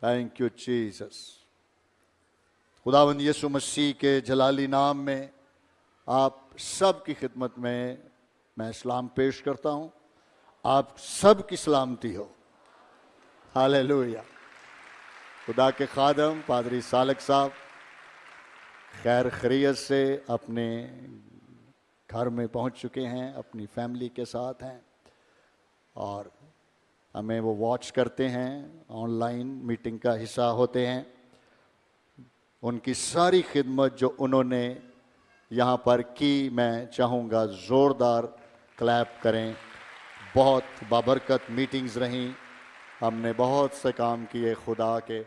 Thank you Jesus. खुदावंद यीशु मसीह के जलाली नाम में आप सब की खिदमत में मैं सलाम पेश करता हूँ। आप सब की सलामती हो। हालेलुया। खुदा के खादम पादरी सालक साहब खैर खैरियत से अपने घर में पहुँच चुके हैं, अपनी फैमिली के साथ हैं और हमें वो वॉच करते हैं, ऑनलाइन मीटिंग का हिस्सा होते हैं। उनकी सारी खिदमत जो उन्होंने यहाँ पर की, मैं चाहूँगा ज़ोरदार क्लैप करें। बहुत बाबरकत मीटिंग्स रहीं, हमने बहुत से काम किए खुदा के,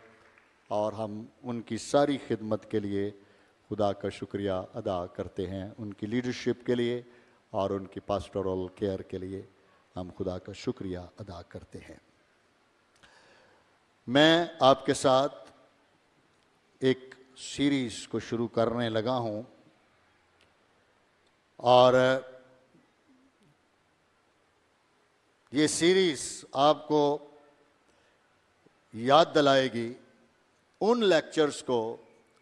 और हम उनकी सारी खिदमत के लिए खुदा का शुक्रिया अदा करते हैं। उनकी लीडरशिप के लिए और उनकी पास्टोरल केयर के लिए हम खुदा का शुक्रिया अदा करते हैं। मैं आपके साथ एक सीरीज़ को शुरू करने लगा हूँ और ये सीरीज़ आपको याद दिलाएगी उन लेक्चर्स को,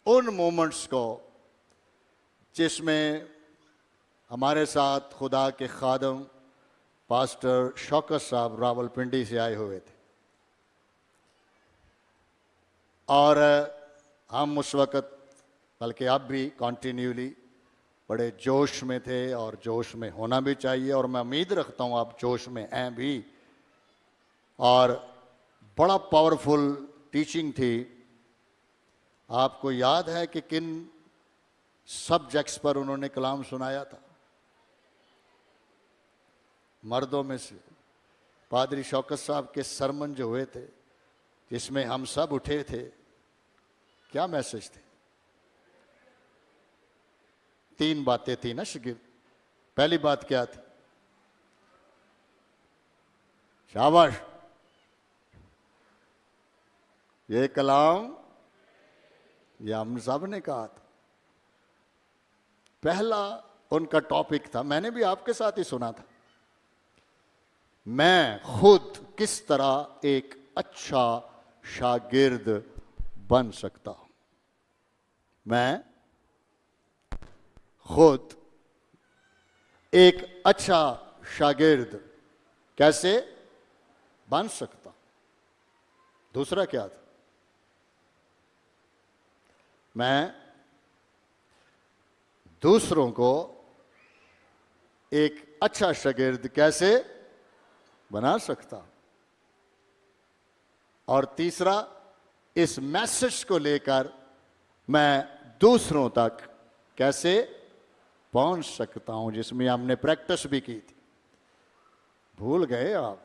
उन मोमेंट्स को जिसमें हमारे साथ खुदा के खादम पास्टर शौकत साहब रावलपिंडी से आए हुए थे और हम उस वक़्त, बल्कि अब भी कंटिन्यूली बड़े जोश में थे और जोश में होना भी चाहिए, और मैं उम्मीद रखता हूँ आप जोश में हैं भी। और बड़ा पावरफुल टीचिंग थी। आपको याद है कि किन सब्जेक्ट्स पर उन्होंने कलाम सुनाया था? मर्दों में से पादरी शौकत साहब के सरमन जो हुए थे, जिसमें हम सब उठे थे, क्या मैसेज थे? 3 बातें थी ना शिगिर। पहली बात क्या थी? शाबाश, ये कलाम ये हम सब ने कहा था। पहला उनका टॉपिक था, मैंने भी आपके साथ ही सुना था, मैं खुद किस तरह एक अच्छा शागिर्द बन सकता हूं। मैं खुद एक अच्छा शागिर्द कैसे बन सकता हूं। दूसरा क्या था? मैं दूसरों को एक अच्छा शागिर्द कैसे बना सकता हूं। और तीसरा, इस मैसेज को लेकर मैं दूसरों तक कैसे पहुंच सकता हूं, जिसमें हमने प्रैक्टिस भी की थी। भूल गए आप?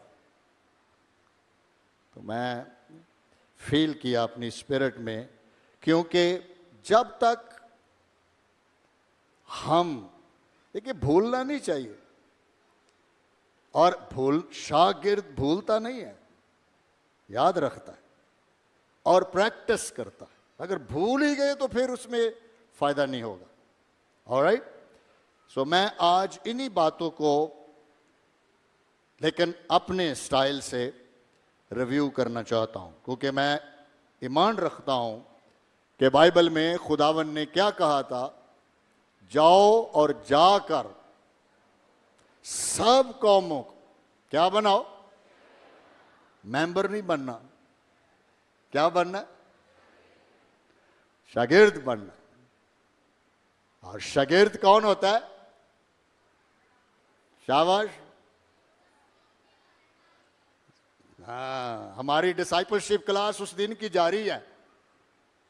तो मैं फील किया अपनी स्पिरिट में, क्योंकि जब तक हम, देखिए भूलना नहीं चाहिए, और शागिर्द भूलता नहीं है, याद रखता है और प्रैक्टिस करता है। अगर भूल ही गए तो फिर उसमें फायदा नहीं होगा। ऑलराइट, सो मैं आज इन्हीं बातों को लेकिन अपने स्टाइल से रिव्यू करना चाहता हूं, क्योंकि मैं ईमान रखता हूं कि बाइबल में खुदावन ने क्या कहा था? जाओ और जाकर सब कौमों को क्या बनाओ? मेंबर नहीं बनना, क्या बनना? शागिर्द बनना। और शागिर्द कौन होता है? शाबाश। हाँ, हमारी डिसाइपलशिप क्लास उस दिन की जारी है,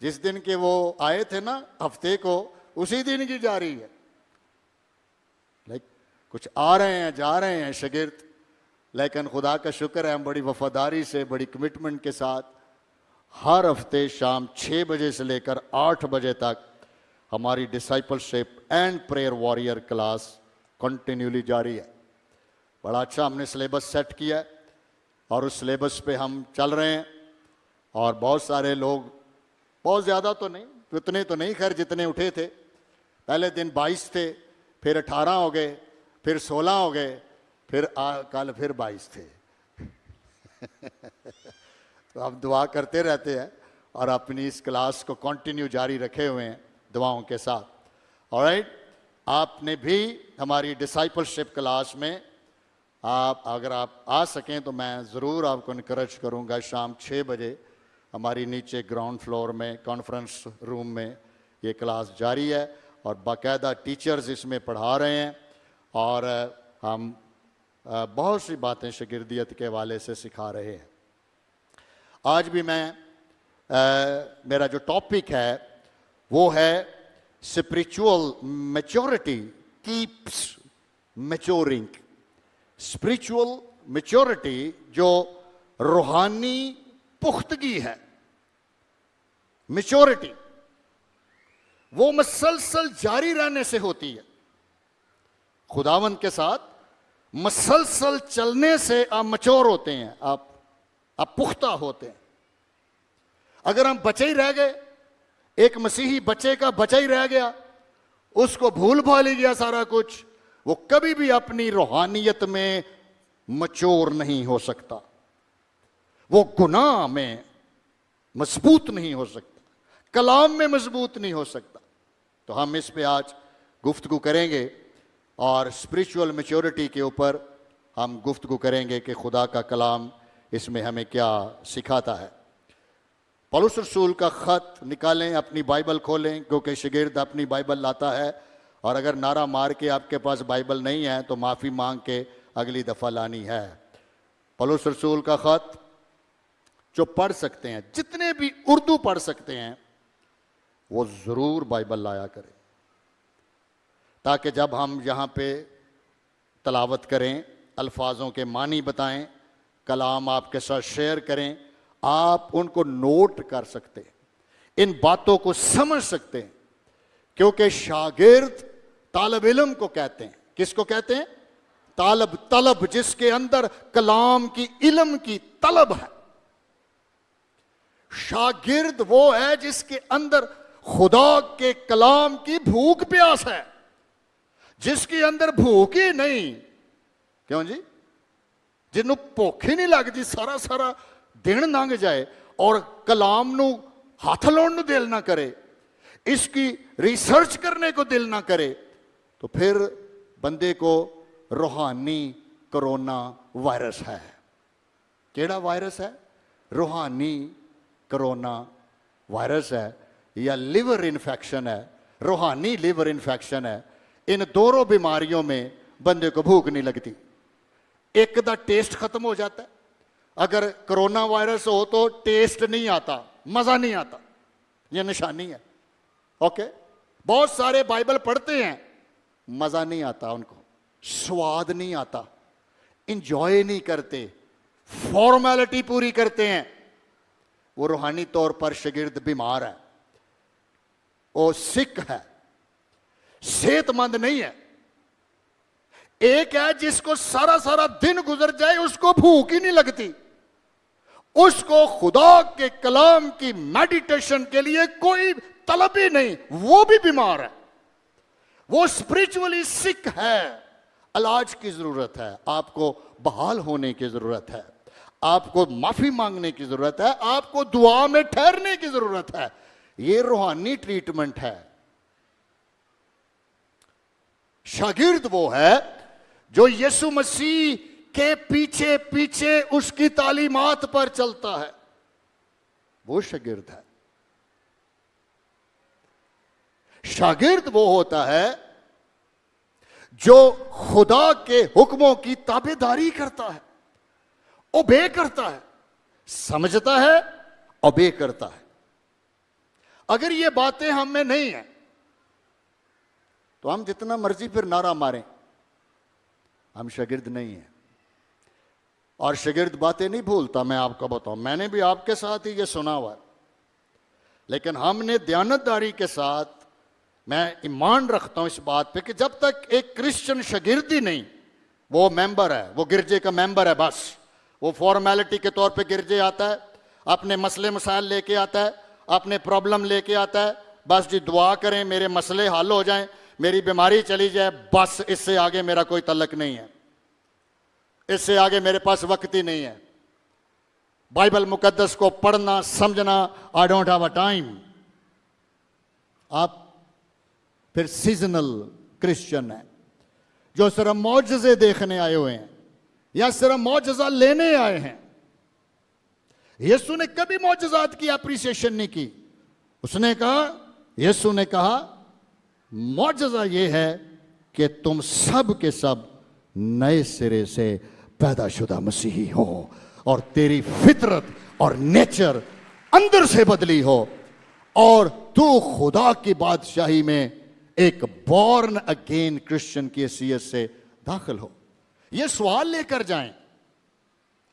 जिस दिन के वो आए थे ना, हफ्ते को, उसी दिन की जारी है। कुछ आ रहे हैं, जा रहे हैं शागिर्द, लेकिन खुदा का शुक्र है हम बड़ी वफादारी से, बड़ी कमिटमेंट के साथ हर हफ्ते शाम 6 बजे से लेकर 8 बजे तक हमारी discipleship and prayer warrior class continually जारी है। बड़ा अच्छा हमने सिलेबस सेट किया है और उस सिलेबस पे हम चल रहे हैं। और बहुत सारे लोग, बहुत ज़्यादा तो नहीं, उतने तो नहीं खैर जितने उठे थे। पहले दिन 22 थे, फिर 18 हो गए, फिर 16 हो गए, फिर कल फिर 22 थे। तो हम दुआ करते रहते हैं और अपनी इस क्लास को कंटिन्यू जारी रखे हुए हैं दुआओं के साथ। ऑलराइट, आपने भी हमारी डिसाइपलशिप क्लास में अगर आप आ सकें तो मैं ज़रूर आपको इनकरेज करूंगा। शाम 6 बजे हमारी नीचे ग्राउंड फ्लोर में कॉन्फ्रेंस रूम में ये क्लास जारी है और बाकायदा टीचर्स इसमें पढ़ा रहे हैं और हम बहुत सी बातें शागिर्दियत के हवाले से सिखा रहे हैं। आज भी मेरा जो टॉपिक है वो है spiritual maturity keeps maturing. Spiritual maturity जो रूहानी पुख्तगी है, मैच्योरिटी वो मुसलसल जारी रहने से होती है। खुदावंद के साथ मुसलसल चलने से आप मैच्योर होते हैं, आप पुख्ता होते हैं। अगर हम बच्चे ही रह गए, एक मसीही बच्चे का बच्चा ही रह गया, उसको भूल भाल ही गया सारा कुछ, वो कभी भी अपनी रूहानियत में मैच्योर नहीं हो सकता, वो गुनाह में मजबूत नहीं हो सकता, कलाम में मजबूत नहीं हो सकता। तो हम इस पे आज गुफ्तगू करेंगे और स्पिरिचुअल मैच्योरिटी के ऊपर हम गुफ्तगू करेंगे कि खुदा का कलाम इसमें हमें क्या सिखाता है। पौलुस रसूल का ख़त निकालें, अपनी बाइबल खोलें, क्योंकि शागिर्द अपनी बाइबल लाता है और अगर नारा मार के आपके पास बाइबल नहीं है तो माफ़ी मांग के अगली दफ़ा लानी है। पौलुस रसूल का ख़त जो पढ़ सकते हैं, जितने भी उर्दू पढ़ सकते हैं, वो ज़रूर बाइबल लाया करें, ताकि जब हम यहाँ पे तलावत करें, अल्फाजों के मानी बताएं, कलाम आपके साथ शेयर करें, आप उनको नोट कर सकते हैं, इन बातों को समझ सकते हैं। क्योंकि शागिर्द तालब इल्म को कहते हैं। किसको कहते हैं? तलब, जिसके अंदर कलाम की इल्म की तलब है। शागिर्द वो है जिसके अंदर खुदा के कलाम की भूख प्यास है। जिसके अंदर भूख ही नहीं, क्यों जी, जिन्हों भूख ही नहीं लगती, सारा सारा दिन लंघ जाए और कलाम नू हाथ लाउण नू दिल ना करे, इसकी रिसर्च करने को दिल ना करे, तो फिर बंदे को रूहानी कोरोना वायरस है। केड़ा वायरस है? रूहानी कोरोना वायरस है या लिवर इन्फेक्शन है, रूहानी लिवर इन्फेक्शन है। इन दोनों बीमारियों में बंदे को भूख नहीं लगती, एक दा टेस्ट खत्म हो जाता है। अगर कोरोना वायरस हो तो टेस्ट नहीं आता, मजा नहीं आता, यह निशानी है। ओके, बहुत सारे बाइबल पढ़ते हैं, मजा नहीं आता उनको, स्वाद नहीं आता, इंजॉय नहीं करते, फॉर्मेलिटी पूरी करते हैं। वो रूहानी तौर पर शागिर्द बीमार है, वो सिक है, सेहतमंद नहीं है। एक है जिसको सारा सारा दिन गुजर जाए, उसको भूख ही नहीं लगती, उसको खुदा के कलाम की मेडिटेशन के लिए कोई तलब ही नहीं, वो भी बीमार है, वो स्पिरिचुअली सिक है। इलाज की जरूरत है, आपको बहाल होने की जरूरत है, आपको माफी मांगने की जरूरत है, आपको दुआ में ठहरने की जरूरत है। ये रूहानी ट्रीटमेंट है। शागिर्द वो है जो यीशु मसीह के पीछे पीछे उसकी तालीमात पर चलता है, वो शागिर्द है। शागिर्द वो होता है जो खुदा के हुक्मों की ताबेदारी करता है, ओबे करता है, समझता है, ओबे करता है। अगर ये बातें हम में नहीं है तो हम जितना मर्जी फिर नारा मारें, हम शागिर्द नहीं हैं। और शागिर्द बातें नहीं भूलता। मैं आपको बताऊं, मैंने भी आपके साथ ही ये सुना हुआ है, लेकिन हमने दयानतदारी के साथ, मैं ईमान रखता हूं इस बात पे कि जब तक एक क्रिश्चियन शागिर्द ही नहीं, वो मेंबर है, वो गिरजे का मेंबर है, बस वो फॉर्मेलिटी के तौर पे गिरजे आता है, अपने मसले मसाइल लेके आता है, अपने प्रॉब्लम लेके आता है, बस जी दुआ करें मेरे मसले हल हो जाएं, मेरी बीमारी चली जाए, बस इससे आगे मेरा कोई तल्लक नहीं है, इससे आगे मेरे पास वक्त ही नहीं है। बाइबल मुकद्दस को पढ़ना समझना, I don't have a time. आप फिर सीजनल क्रिश्चियन है जो सिर्फ मौजज़े देखने आए हुए हैं या सिर्फ मौजज़ा लेने आए हैं। यीशु ने कभी मौजज़ात की अप्रिसिएशन नहीं की। उसने कहा, यीशु ने कहा, मौजज़ा ये है कि तुम सब के सब नए सिरे से पैदाशुदा मसीही हो और तेरी फितरत और नेचर अंदर से बदली हो और तू खुदा की बादशाही में एक बॉर्न अगेन क्रिश्चियन की हैसियत से दाखिल हो। यह सवाल लेकर जाएं,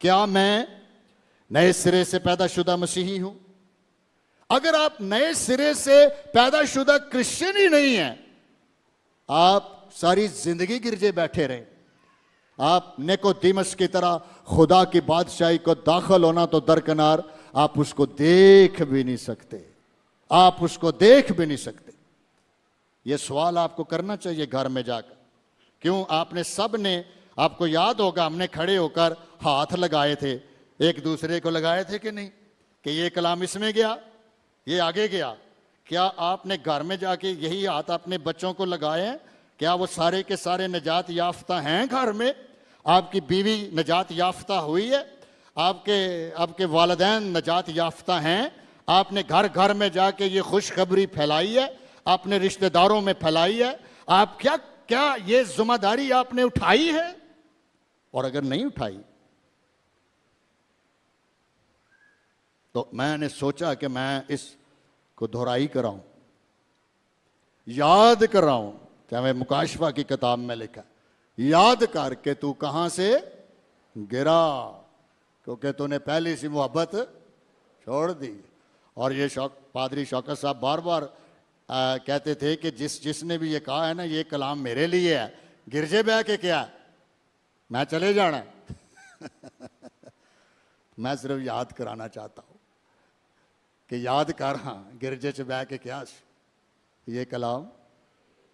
क्या मैं नए सिरे से पैदाशुदा मसीही हूं? अगर आप नए सिरे से पैदाशुदा क्रिश्चियन ही नहीं हैं, आप सारी जिंदगी गिरजे बैठे रहे, आप निकोदेमुस की तरह खुदा की बादशाही को दाखिल होना तो दरकिनार, आप उसको देख भी नहीं सकते, आप उसको देख भी नहीं सकते। यह सवाल आपको करना चाहिए घर में जाकर। क्यों? आपने सब ने, आपको याद होगा, हमने खड़े होकर हाथ लगाए थे, एक दूसरे को लगाए थे कि नहीं, कि ये कलाम इसमें गया, ये आगे गया। क्या आपने घर में जाके यही हाथ अपने बच्चों को लगाए हैं? क्या वो सारे के सारे निजात याफ्ता हैं घर में? आपकी बीवी निजात याफ्ता हुई है? आपके वालिदैन निजात याफ्ता हैं? आपने घर घर में जाके ये खुशखबरी फैलाई है, आपने रिश्तेदारों में फैलाई है? आप क्या ये जिम्मेदारी आपने उठाई है? और अगर नहीं उठाई तो मैंने सोचा कि मैं इसको दोहराई कराऊं, याद कराऊं। क्या मैं मुकाशफा की किताब में लिखा, याद कर के तू कहां से गिरा, क्योंकि तूने पहली सी मोहब्बत छोड़ दी। और ये पादरी शौकत साहब बार बार कहते थे कि जिसने भी ये कहा है ना, ये कलाम मेरे लिए है, गिरजे बह के क्या मैं चले जाना मैं सिर्फ याद कराना चाहता हूं कि याद कर, हाँ, गिरजे च बह के क्या ये कलाम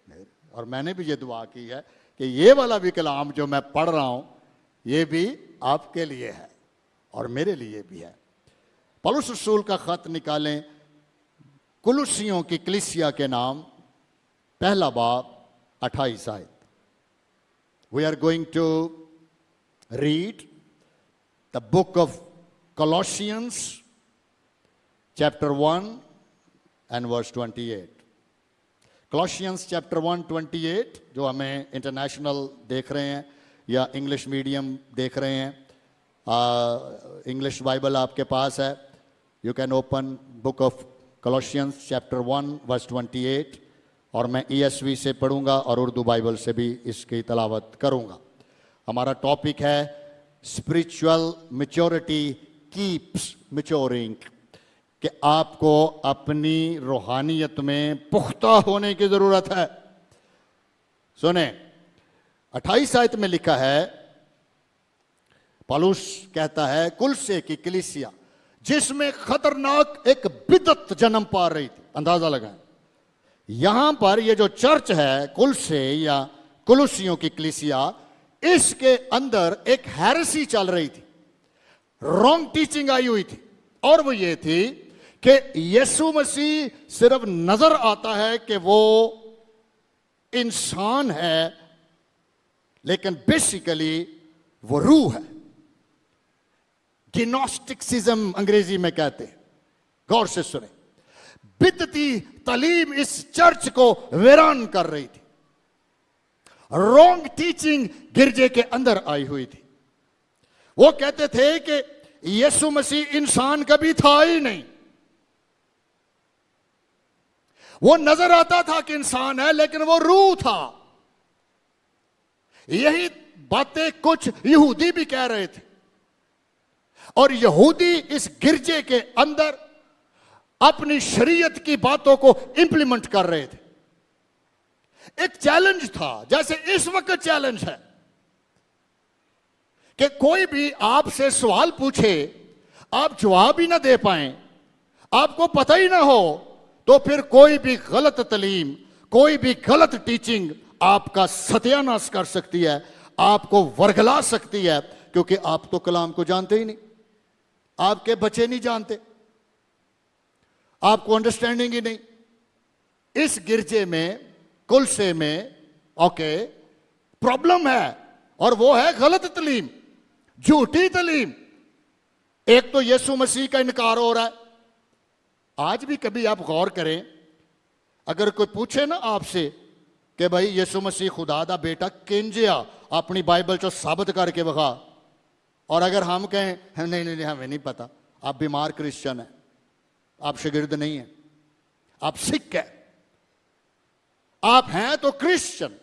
मेरे। और मैंने भी ये दुआ की है कि ये वाला भी कलाम जो मैं पढ़ रहा हूं, ये भी आपके लिए है और मेरे लिए भी है। पौलुस रसूल का खत निकालें, कुलुसियों की कलीसिया के नाम, पहला बाब 28 आयत। We are going to read the book of Colossians chapter 1 and verse 28. Colossians chapter 1 28, जो हमें इंटरनेशनल देख रहे हैं या इंग्लिश मीडियम देख रहे हैं, इंग्लिश बाइबल आपके पास है, you can open book of Colossians chapter 1 verse 28, और मैं ESV से पढ़ूंगा और उर्दू बाइबल से भी इसकी तलावत करूंगा। हमारा टॉपिक है स्पिरिचुअल मैच्योरिटी कीप्स मैच्योरिंग, कि आपको अपनी रूहानियत में पुख्ता होने की जरूरत है। सुने, 28 आयत में लिखा है, पौलुस कहता है कुलसे की कलीसिया जिसमें खतरनाक एक बिदअत जन्म पा रही थी। अंदाजा लगाएं, यहां पर ये जो चर्च है कुलसे या कुलुसियों की कलीसिया, इसके अंदर एक हेरेसी चल रही थी, रॉन्ग टीचिंग आई हुई थी। और वो ये थी कि यीशु मसीह सिर्फ नजर आता है कि वो इंसान है, लेकिन बेसिकली वो रूह है। गिनोस्टिसिज्म अंग्रेजी में कहते हैं। गौर से सुने, बिदती तालीम इस चर्च को वीरान कर रही थी। रॉन्ग टीचिंग गिरजे के अंदर आई हुई थी। वो कहते थे कि यीशु मसीह इंसान कभी था ही नहीं। वो नजर आता था कि इंसान है, लेकिन वो रूह था। यही बातें कुछ यहूदी भी कह रहे थे, और यहूदी इस गिरजे के अंदर अपनी शरीयत की बातों को इंप्लीमेंट कर रहे थे। एक चैलेंज था, जैसे इस वक्त चैलेंज है कि कोई भी आपसे सवाल पूछे, आप जवाब ही ना दे पाए, आपको पता ही ना हो, तो फिर कोई भी गलत तालीम, कोई भी गलत टीचिंग आपका सत्यानाश कर सकती है, आपको वर्गला सकती है, क्योंकि आप तो कलाम को जानते ही नहीं। आपके बच्चे नहीं जानते, आपको अंडरस्टैंडिंग ही नहीं। इस गिरजे में, कुलसे में, ओके, प्रॉब्लम है, और वो है गलत तालीम, झूठी तालीम। एक तो यीशु मसीह का इनकार हो रहा है। आज भी कभी आप गौर करें, अगर कोई पूछे ना आपसे कि भाई यीशु मसीह खुदा दा बेटा किंजिया, अपनी बाइबल चो साबित करके बखा, और अगर हम कहें नहीं नहीं हमें नहीं पता, आप बीमार क्रिश्चियन है, आप शागिर्द नहीं है, आप सिख है। आप हैं तो क्रिश्चियन,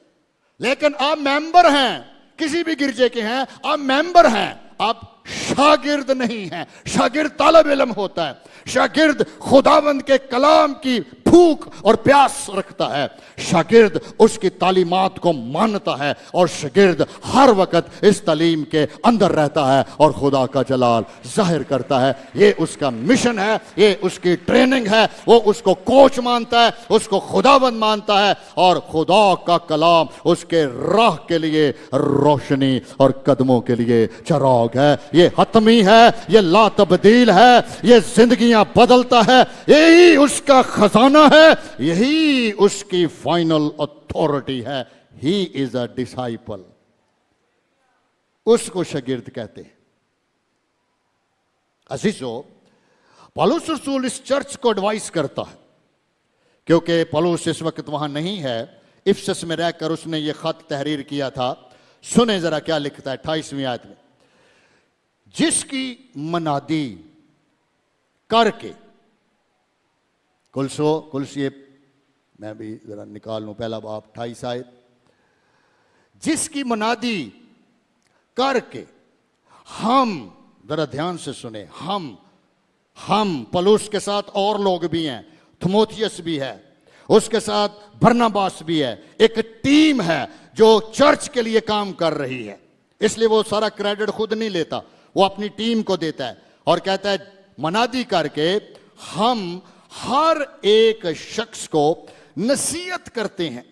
लेकिन आप मेंबर हैं, किसी भी गिरजे के हैं, आप मेंबर हैं, आप शागिर्द नहीं हैं। शागिर्द तालिब इल्म होता है, शागिर्द खुदावंद के कलाम की भूख और प्यास रखता है, शागिर्द उसकी तालीमात को मानता है, और शागिर्द हर वक्त इस तालीम के अंदर रहता है और खुदा का जलाल जाहिर करता है। ये उसका मिशन है, ये उसकी ट्रेनिंग है, वो उसको कोच मानता है, उसको खुदावंद मानता है, और खुदा का कलाम उसके राह के लिए रोशनी और कदमों के लिए चराग है। ये हतमी है, ये ला तब्दील है, ये जिंदगियां बदलता है, यही उसका खजाना है, यही उसकी फाइनल अथॉरिटी है। ही इज अ डिसाइपल, उसको शागिर्द कहते हैं। अजीजों, पौलुस रसूल इस चर्च को एडवाइस करता है, क्योंकि पौलुस इस वक्त वहां नहीं है, इफिसस में रहकर उसने ये खत तहरीर किया था। सुने जरा क्या लिखता है 28वीं आयत में, जिसकी मनादी करके, कुलस ये मैं भी जरा निकाल लूं, पहला बाप 28 आयत, जिसकी मनादी करके हम, जरा ध्यान से सुने, हम पौलुस के साथ और लोग भी हैं, थिमोथियस भी है, उसके साथ बरनबास भी है, एक टीम है जो चर्च के लिए काम कर रही है। इसलिए वो सारा क्रेडिट खुद नहीं लेता, वो अपनी टीम को देता है और कहता है मनादी करके हम हर एक शख्स को नसीहत करते हैं।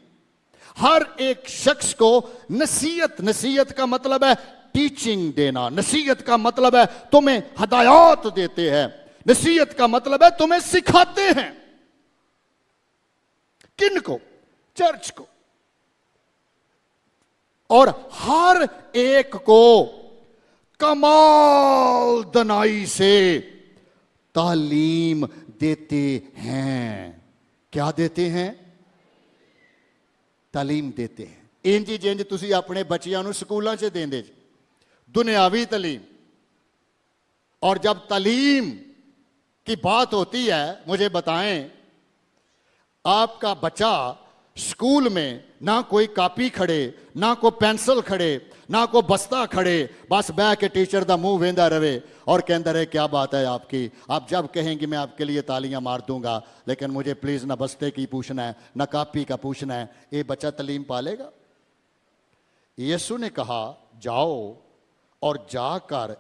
हर एक शख्स को नसीहत का मतलब है टीचिंग देना, नसीहत का मतलब है तुम्हें हदायत देते हैं, नसीहत का मतलब है तुम्हें सिखाते हैं। किन को? चर्च को। और हर एक को कमाल दनाई से तालीम देते हैं। क्या देते हैं? तालीम देते हैं। इंज जिंज तुसी अपने बच्चियां नूं स्कूलों च देंदे जी, दुनियावी तालीम। और जब तालीम की बात होती है, मुझे बताएं, आपका बच्चा स्कूल में ना कोई कापी खड़े, ना कोई पेंसिल खड़े, ना कोई बस्ता खड़े, बस बह के टीचर दा मुंह वेंदा रहे और कहता रहे क्या बात है आपकी, आप जब कहेंगे मैं आपके लिए तालियां मार दूंगा, लेकिन मुझे प्लीज ना बस्ते की पूछना है ना कापी का पूछना है। ये बच्चा तालीम पालेगा? यीशु ने कहा जाओ और जाकर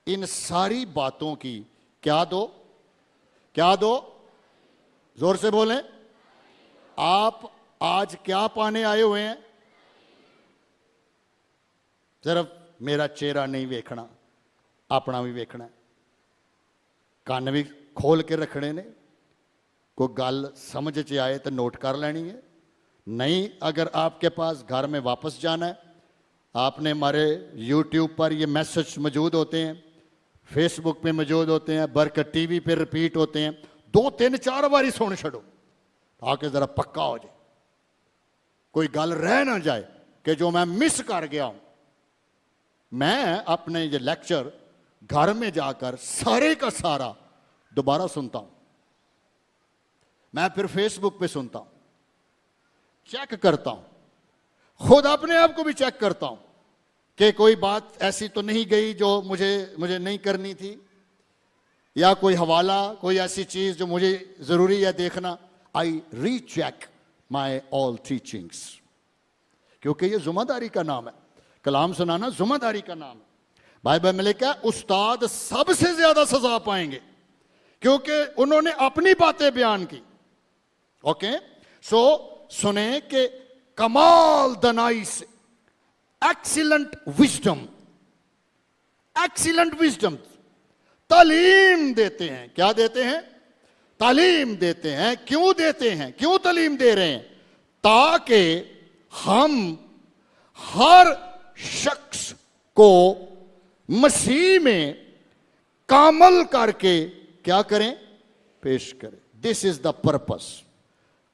इन सारी बातों की क्या दो? क्या दो? जोर से बोलें। आप आज क्या पाने आए हुए हैं? सिर्फ मेरा चेहरा नहीं वेखना, अपना भी वेखना, कान भी खोल के रखने ने। कोई गल समझ च आए तो नोट कर लेनी है, नहीं अगर आपके पास घर में वापस जाना है, आपने हमारे YouTube पर ये मैसेज मौजूद होते हैं, फेसबुक पे मौजूद होते हैं, बरकत टीवी पे रिपीट होते हैं, 2 3 4 बारी सुन छड़ो ताकि जरा पक्का हो जाए, कोई गल रह ना जाए कि जो मैं मिस कर गया हूं। मैं अपने ये लेक्चर घर में जाकर सारे का सारा दोबारा सुनता हूं, मैं फिर फेसबुक पे सुनता हूं, चेक करता हूं, खुद अपने आप को भी चेक करता हूं कि कोई बात ऐसी तो नहीं गई जो मुझे नहीं करनी थी, या कोई हवाला, कोई ऐसी चीज जो मुझे जरूरी है देखना। आई रीचेक माई ऑल टीचिंग्स, क्योंकि ये जुम्मेदारी का नाम है, कलाम सुनाना जुम्मेदारी का नाम है। बाइबल में लिखा है उस्ताद सबसे ज्यादा सजा पाएंगे क्योंकि उन्होंने अपनी बातें बयान की। ओके, सो सुने कि कमाल दनाई से, एक्सीलेंट विजडम तालीम देते हैं। क्या देते हैं? तालीम देते हैं। क्यों देते हैं? क्यों तालीम दे रहे हैं? ताकि हम हर शख्स को मसीह में कामल करके क्या करें? पेश करें। This is the purpose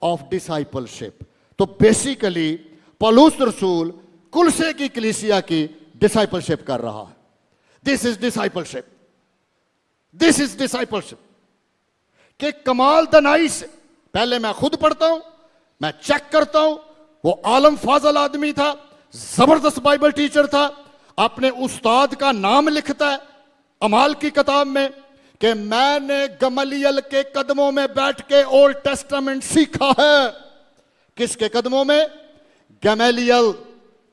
of discipleship. तो बेसिकली पौलुस रसूल कुलसे की कलीसिया की डिसाइपलशिप कर रहा है। This is discipleship. This is discipleship के कमाल दनाई से पहले मैं खुद पढ़ता हूं, मैं चेक करता हूं। वो आलम फाजल आदमी था, जबरदस्त बाइबल टीचर था, अपने उस्ताद का नाम लिखता है अमाल की किताब में कि मैंने गमलियल के कदमों में बैठ के ओल्ड टेस्टामेंट सीखा है। किसके कदमों में? गमलियल,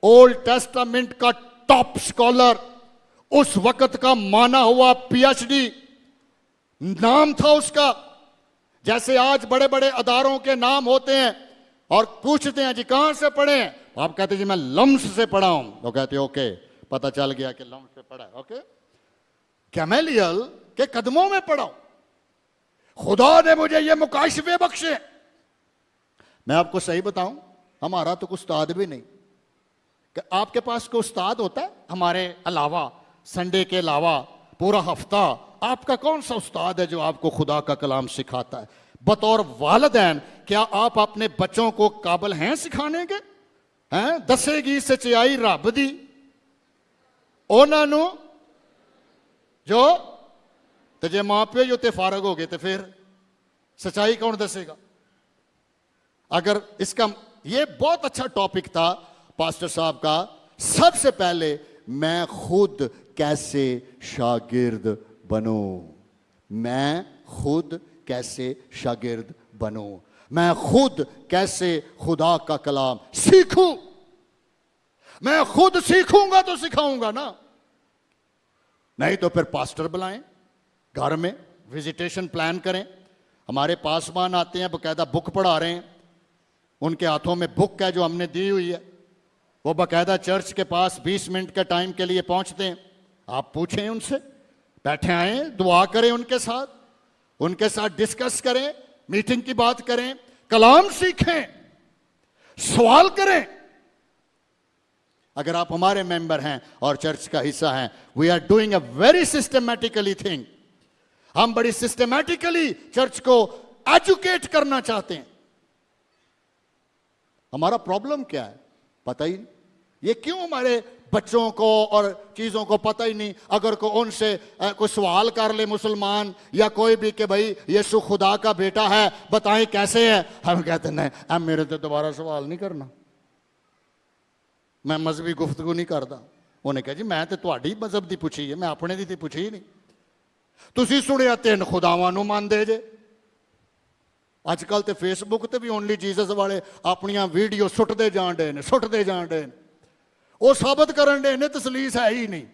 ओल्ड टेस्टामेंट का टॉप स्कॉलर, उस वक्त का माना हुआ पीएचडी नाम था उसका। जैसे आज बड़े बड़े अदारों के नाम होते हैं और पूछते हैं जी कहां से पढ़े हैं, आप कहते हैं जी मैं लम्स से पढ़ा हूं, तो कहते हैं ओके, पता चल गया कि लम्स से पढ़ा है। ओके, गमलियल के कदमों में पढ़ा हूं। खुदा ने मुझे ये मुकाशफे बख्शे। मैं आपको सही बताऊं, हमारा तो कुछ उस्ताद भी नहीं। कि आपके पास कोई उस्ताद होता है हमारे अलावा? संडे के अलावा पूरा हफ्ता आपका कौन सा उस्ताद है जो आपको खुदा का कलाम सिखाता है? बतौर वालिदैन क्या आप अपने बच्चों को काबिल हैं सिखाने के? हैं दसेगी सच्चाई रब दी उन्होंने जो तो जे मां प्यो उत्ते फारग हो गए तो फिर सच्चाई कौन दसेगा? अगर इसका ये बहुत अच्छा टॉपिक था पास्टर साहब का। सबसे पहले मैं खुद कैसे शागिर्द बनूं, मैं खुद कैसे शागिर्द बनूं, मैं खुद कैसे खुदा का कलाम सीखूं। मैं खुद सीखूंगा तो सिखाऊंगा ना, नहीं तो फिर पास्टर बुलाएं, घर में विजिटेशन प्लान करें। हमारे पासवान आते हैं, बकायदा बुक पढ़ा रहे हैं, उनके हाथों में बुक है जो हमने दी हुई है। वो बकायदा चर्च के पास 20 मिनट के टाइम के लिए पहुंचते हैं। आप पूछें उनसे, बैठे आए, दुआ करें उनके साथ डिस्कस करें, मीटिंग की बात करें, कलाम सीखें, सवाल करें। अगर आप हमारे मेंबर हैं और चर्च का हिस्सा हैं, we are doing a very systematically thing. हम बड़ी सिस्टमैटिकली चर्च को एजुकेट करना चाहते हैं। हमारा प्रॉब्लम क्या है पता ही नहीं। ये क्यों हमारे बच्चों को और चीजों को पता ही नहीं? अगर को उनसे कोई सवाल कर ले मुसलमान या कोई भी कि भाई यीशु खुदा का बेटा है, बताएं कैसे है, हम कहते नहीं अब मेरे तो दोबारा सवाल नहीं करना, मैं मजहबी गुफ्तगू नहीं करता। उन्हें कहा जी मैं तो तुहाडी मजहब दी पुछी है, मैं अपने दी तो पुछी ही नहीं। तुसी सुनिया 3 खुदावां नूं मनदे जे। अजकल तो फेसबुक ते भी ओनली जीसस वाले अपनियां वीडियो सुटते जान डे ने, सुटते जान डे ने। वो साबित करन डे ने तसलीस है ही नहीं,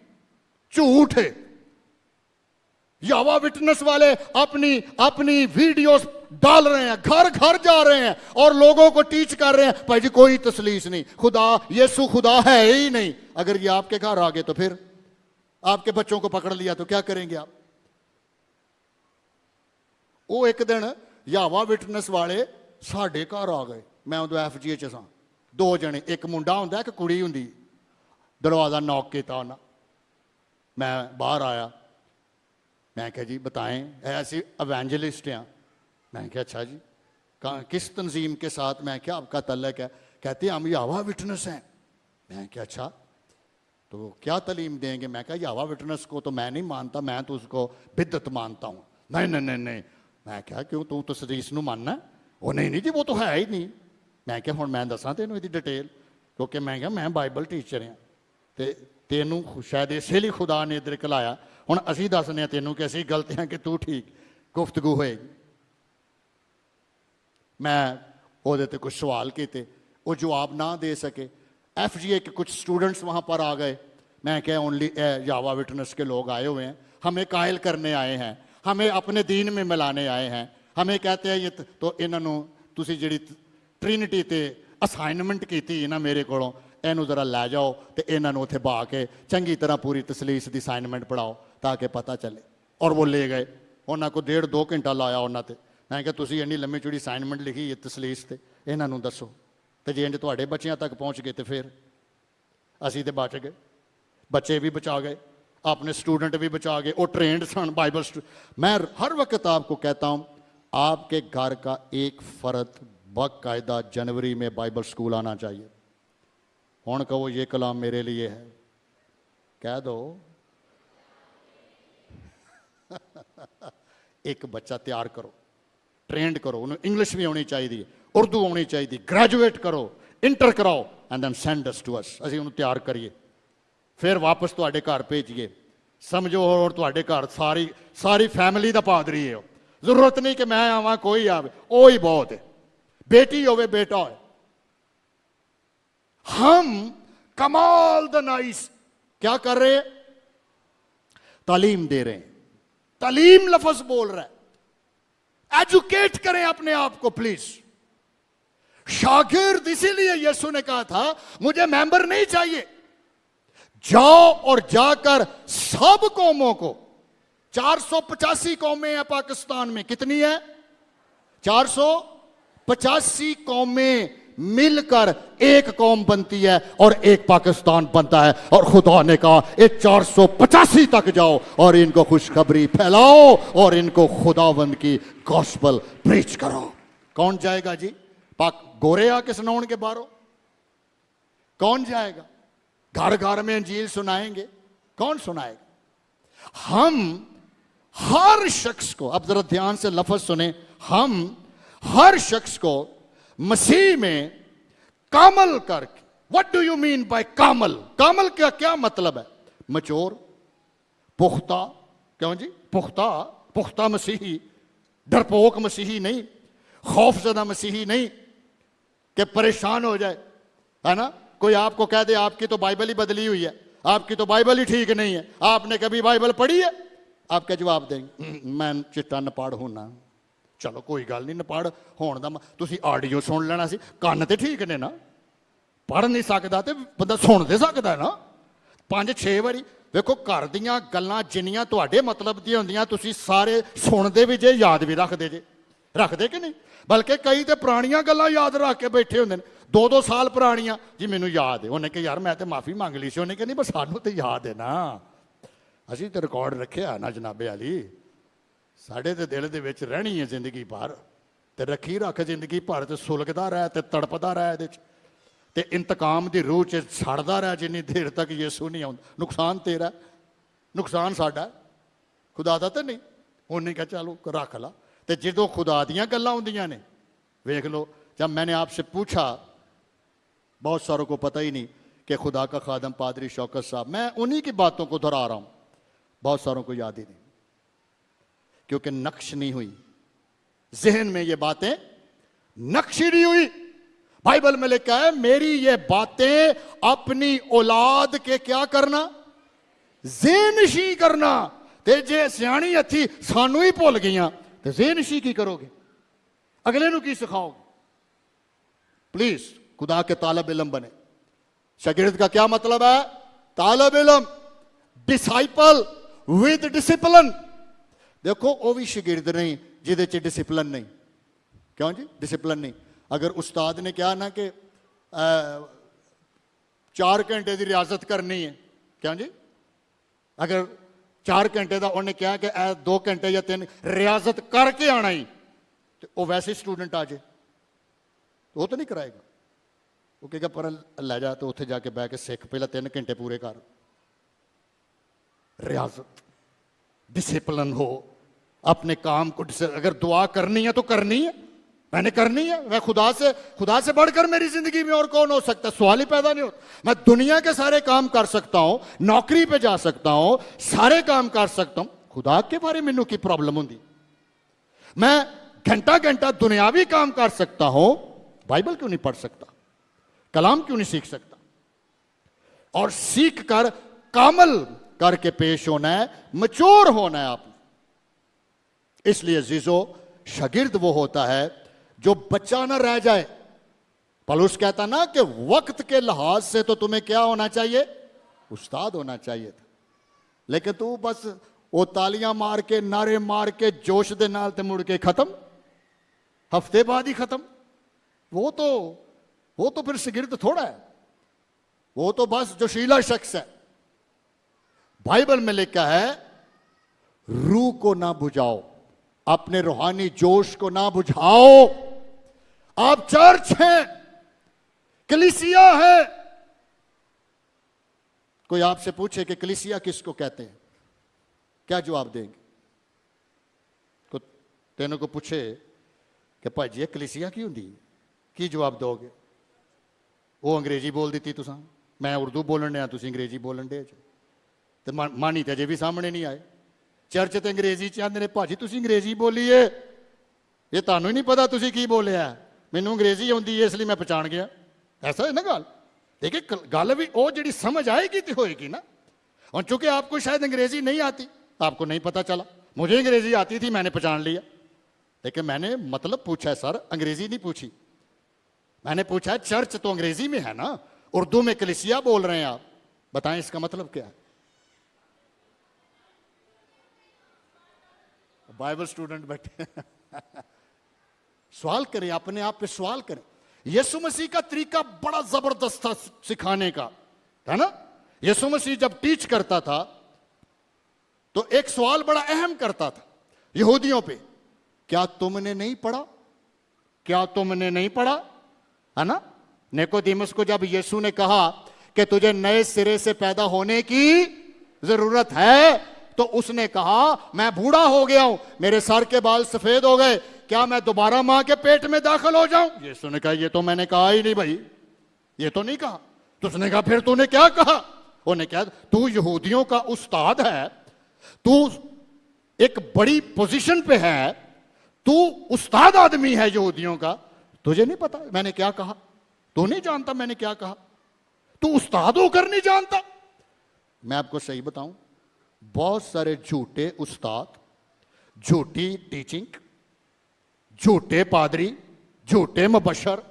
झूठ है। यावा विटनेस वाले अपनी वीडियोस डाल रहे हैं, घर घर जा रहे हैं और लोगों को टीच कर रहे हैं भाई जी कोई तसलीस नहीं, खुदा यीशु खुदा है ही नहीं। अगर ये आपके घर आ गए तो फिर आपके बच्चों को पकड़ लिया तो क्या करेंगे आप? वो एक दिन यावा विटनेस वाले साढ़े घर आ गए। मैं उदों FGA च सां, 2 जने, एक मुंडा हुंदा एक कुड़ी हुंदी। दरवाजा नॉक किया उन्हें, मैं बाहर आया, मैं क्या जी बताएं, ऐसी एवेंजलिस्ट हैं। मैं क्या अच्छा जी किस तंजीम के साथ? मैं क्या आपका तल्लक है? कहते हम यावा विटनेस हैं। मैं क्या अच्छा, तो क्या तालीम देंगे? मैं क्या यावा विटनेस को तो मैं नहीं मानता, मैं तो उसको बिद्दत मानता हूँ। नहीं नहीं नहीं नहीं। मैं क्या क्यों, तू तो सदीस नूं मानना? वो नहीं जी वो तो है ही नहीं। मैं क्या हुण मैं दसां तेनों इसदी डिटेल, क्योंकि मैं क्या मैं बाइबल टीचर हाँ ते तेनों शायद इसे लिए खुदा ने इधर कलाया। हुण असीं दसने तेनों कि असीं गलत हैं कि तू ठीक, गुफ्तगू होएगी। मैं उहदे ते कुछ सवाल किए, वो जवाब ना दे सके। FGA के कुछ स्टूडेंट्स वहाँ पर आ गए। मैं क्या ओनली यावा विटनेस के लोग आए हुए हैं, हमें कायल करने आए हैं, हमें अपने दीन में मिलाने आए हैं। हमें कहते हैं ये तो इन्हों तुसी जिहड़ी ट्रिनिटी ते असाइनमेंट की ना मेरे कोलों, इनू जरा लै जाओ तो इन्हों उत्थे बहा के चंगी तरह पूरी तसलीस की असाइनमेंट पढ़ाओ ताकि पता चले। और वो ले गए। उन्होंने को 1.5-2 घंटा लाया उन्होंने ते। मैं क्या तुसी इन्नी लम्मी चौड़ी असाइनमेंट लिखी है तसलीस ते इन्हां नूं दसो, तो जे इंज तुहाडे बच्चियां तक पहुँच गए तो फिर असी तो बच गए, बच्चे भी बचा गए, अपने स्टूडेंट भी बचा गए, वो ट्रेंड सन बाइबल। मैं हर वक्त आपको कहता हूँ आपके घर का एक फर्द बाकायदा जनवरी में बाइबल स्कूल आना चाहिए। हुण कहो ये कलाम मेरे लिए है, कह दो। एक बच्चा तैयार करो, ट्रेंड करो, उन्हें इंग्लिश भी आनी चाहिए, उर्दू आनी चाहिए, ग्रेजुएट करो, इंटर कराओ and then send us to us. असीं उन्हें तैयार करिए, फिर वापस तुहाडे घर भेजिए। समझो और तुहाडे घर सारी सारी फैमिली दा पादरी है। जरूरत नहीं कि मैं आवां कोई आवे, ओ ही बहुत है। बेटी होवे बेटा हो, हम कमाल द नाइस क्या कर रहे हैं? तालीम दे रहे हैं। तालीम लफ्ज बोल रहा है, एजुकेट करें अपने आप को प्लीज। शागिर्द इसीलिए यीशु ने कहा था मुझे मेंबर नहीं चाहिए, जाओ और जाकर सब कौमों को, 485 कौमें हैं पाकिस्तान में, कितनी है? 485 कौमें मिलकर एक कौम बनती है और एक पाकिस्तान बनता है। और खुदा ने कहा ये 485 तक जाओ और इनको खुशखबरी फैलाओ और इनको खुदावंद की गॉस्पेल प्रीच करो। कौन जाएगा जी? पाक गोरे आके सुनाउण के बाहरों कौन जाएगा? घर घर में अंजील सुनाएंगे, कौन सुनाएगा? हम हर शख्स को, अब जरा ध्यान से लफ्ज सुने, हम हर शख्स को मसीह में कामल करके। What do you mean by कामल? कामल का क्या मतलब है? मचोर, पुख्ता। क्यों जी? पुख्ता, पुख्ता मसीही, डरपोक मसीही नहीं, खौफजदा मसीही नहीं कि परेशान हो जाए, है ना। कोई आपको कह दे आपकी तो बाइबल ही बदली हुई है, आपकी तो बाइबल ही ठीक नहीं है, आपने कभी बाइबल पढ़ी है? आप क्या जवाब देंगे? मैं चिट्टा नपाड़ होना। चलो कोई गल नहीं, नपाड़ होने का तुसी ऑडियो सुन लेना सी, कान तो ठीक ने ना, पढ़ नहीं सकता तो बंदा सुन दे सकता है ना 5-6 बारी। देखो घर दियां गल्लां जिन्नियां तुहाडे मतलब दी होंदियां तुसी सारे सुनदे भी जे, याद भी रखदे जे, रखदे कि नहीं? बल्कि कई तो पुरानियां गल्लां याद रख के बैठे होंदे ने, 2-2 साल पुरानियां। जी मैनू याद है, उन्हें कहा यार मैं तो माफ़ी मंग ली सी, उन्हें कहा नहीं बस सानू तो याद है ना, असीं तो रिकॉर्ड रखिया ना जनाबे अली, साढ़े तो दिल दे विच रहनी है जिंदगी भर, तो रखी रख जिंदगी भर, तो सुलगदा रह, तो तड़पदा रह, ते इंतकाम की रूह च सड़दा रह जिन्नी देर तक यीशु नहीं आउंदा। नुकसान तेरा, नुकसान साडा, खुदा दा तो नहीं। उन्हें कहा चलो रख ला। तो जो खुदा दियां गल्लां हुंदियां ने, वेख लो, जब मैंने आपसे पूछा, बहुत सारों को पता ही नहीं कि खुदा का खादम पादरी शौकत साहब, मैं उन्हीं की बातों को दोहरा रहा हूं, बहुत सारों को याद ही नहीं, क्योंकि नक्श नहीं हुई जहन में, ये बातें नक्श ही नहीं हुई। बाइबल में लिखा है मेरी ये बातें अपनी औलाद के क्या करना? ज़ेनशी करना। ते जे सियाणी हथी सानू ही भुल गईयां तो ज़ेनशी की करोगे? अगले नू की सिखाओगे? प्लीज खुदा के तालब इलम बने। शागिर्द का क्या मतलब है? तालब इलम, डिसाइपल विद डिसिप्लिन। देखो वो भी शागिर्द नहीं जिदे च डिसिप्लिन नहीं। क्यों जी? डिसिप्लिन नहीं। अगर उस्ताद ने कहा ना कि 4 घंटे की रियाजत करनी है, क्या जी, अगर 4 घंटे का उन्हें कहा कि 2 घंटे या 3 रियाजत करके आना ही, तो वो वैसे स्टूडेंट आ जाए तो वो तो नहीं कराएगा। वो कहेगा पर लै जा, तो उत्थे जाके बह के सिख, पहले 3 घंटे पूरे कर। रियाजत, डिसिप्लिन हो अपने काम को। अगर दुआ करनी है तो करनी है, मैंने करनी है। मैं खुदा से बढ़कर मेरी जिंदगी में और कौन हो सकता? सवाल ही पैदा नहीं होता। मैं दुनिया के सारे काम कर सकता हूं, नौकरी पे जा सकता हूं, सारे काम कर सकता हूं, खुदा के बारे में की प्रॉब्लम होंगी? मैं घंटा घंटा दुनियावी काम कर सकता हूं, बाइबल क्यों नहीं पढ़ सकता? कलाम क्यों नहीं सीख सकता? और सीख कर कामल करके पेश होना है, मचोर होना है आप। इसलिए जीजो, शागिर्द वो होता है जो बच्चा ना रह जाए। पौलुस कहता ना कि वक्त के लिहाज से तो तुम्हें क्या होना चाहिए? उस्ताद होना चाहिए था, लेकिन तू बस वो तालियां मार के नारे मार के जोश दे नाल ते मुड़ के खत्म, हफ्ते बाद ही खत्म। वो तो फिर शिगिर्द थोड़ा है, वो तो बस जोशीला शख्स है। बाइबल में लिखा है रूह को ना बुझाओ, अपने रूहानी जोश को ना बुझाओ। आप चर्च हैं, कलीसिया है। कोई आपसे पूछे कि कलीसिया किसको कहते हैं, क्या जवाब देंगे? तेनों को पूछे कि भाजी कलीसिया की होंगी, की जवाब दोगे? वो अंग्रेजी बोल दी तुसा, मैं उर्दू बोलन दिया, तुम अंग्रेजी बोलन दे। तो मानी तो अजे भी सामने नहीं आए। चर्च तो अंग्रेजी च आते ने, भाजी तुम अंग्रेजी बोलीए, ये तुहानू ही नहीं पता तुम की बोलिया, मैनू अंग्रेजी आती है इसलिए मैं पहचान गया। ऐसा है ना गल। देखिए गल भी वो जी समझ आएगी तो होएगी ना। और चूंकि आपको शायद अंग्रेजी नहीं आती, आपको नहीं पता चला, मुझे अंग्रेजी आती थी, मैंने पहचान लिया। लेकिन मैंने मतलब पूछा है सर, अंग्रेजी नहीं पूछी, मैंने पूछा है चर्च तो अंग्रेजी में है ना, उर्दू में कलीसिया बोल रहे हैं आप, बताएं इसका मतलब क्या है? बाइबल स्टूडेंट बैठे सवाल करें, अपने आप पे सवाल करें। यीशु मसीह का तरीका बड़ा जबरदस्त था सिखाने का, है ना। यीशु मसीह जब टीच करता था तो एक सवाल बड़ा अहम करता था यहूदियों पे, क्या तुमने नहीं पढ़ा, क्या तुमने नहीं पढ़ा, है ना। निकोदेमुस को जब यीशु ने कहा कि तुझे नए सिरे से पैदा होने की जरूरत है, तो उसने कहा मैं बूढ़ा हो गया हूं, मेरे सर के बाल सफेद हो गए, क्या मैं दोबारा मां के पेट में दाखिल हो जाऊं? यीशु ने कहा ये तो मैंने कहा ही नहीं भाई, ये तो नहीं कहा। तो उसने कहा फिर तूने क्या कहा? उन्हें कहा तू यहूदियों का उस्ताद है, तू एक बड़ी पोजीशन पे है, तू उस्ताद आदमी है यहूदियों का, तुझे नहीं पता मैंने क्या कहा? तू नहीं जानता मैंने क्या कहा? तू उस्ताद होकर नहीं जानता? मैं आपको सही बताऊं, बहुत सारे झूठे उस्ताद, झूठी टीचिंग, झूठे पादरी, झूठे मुबशर,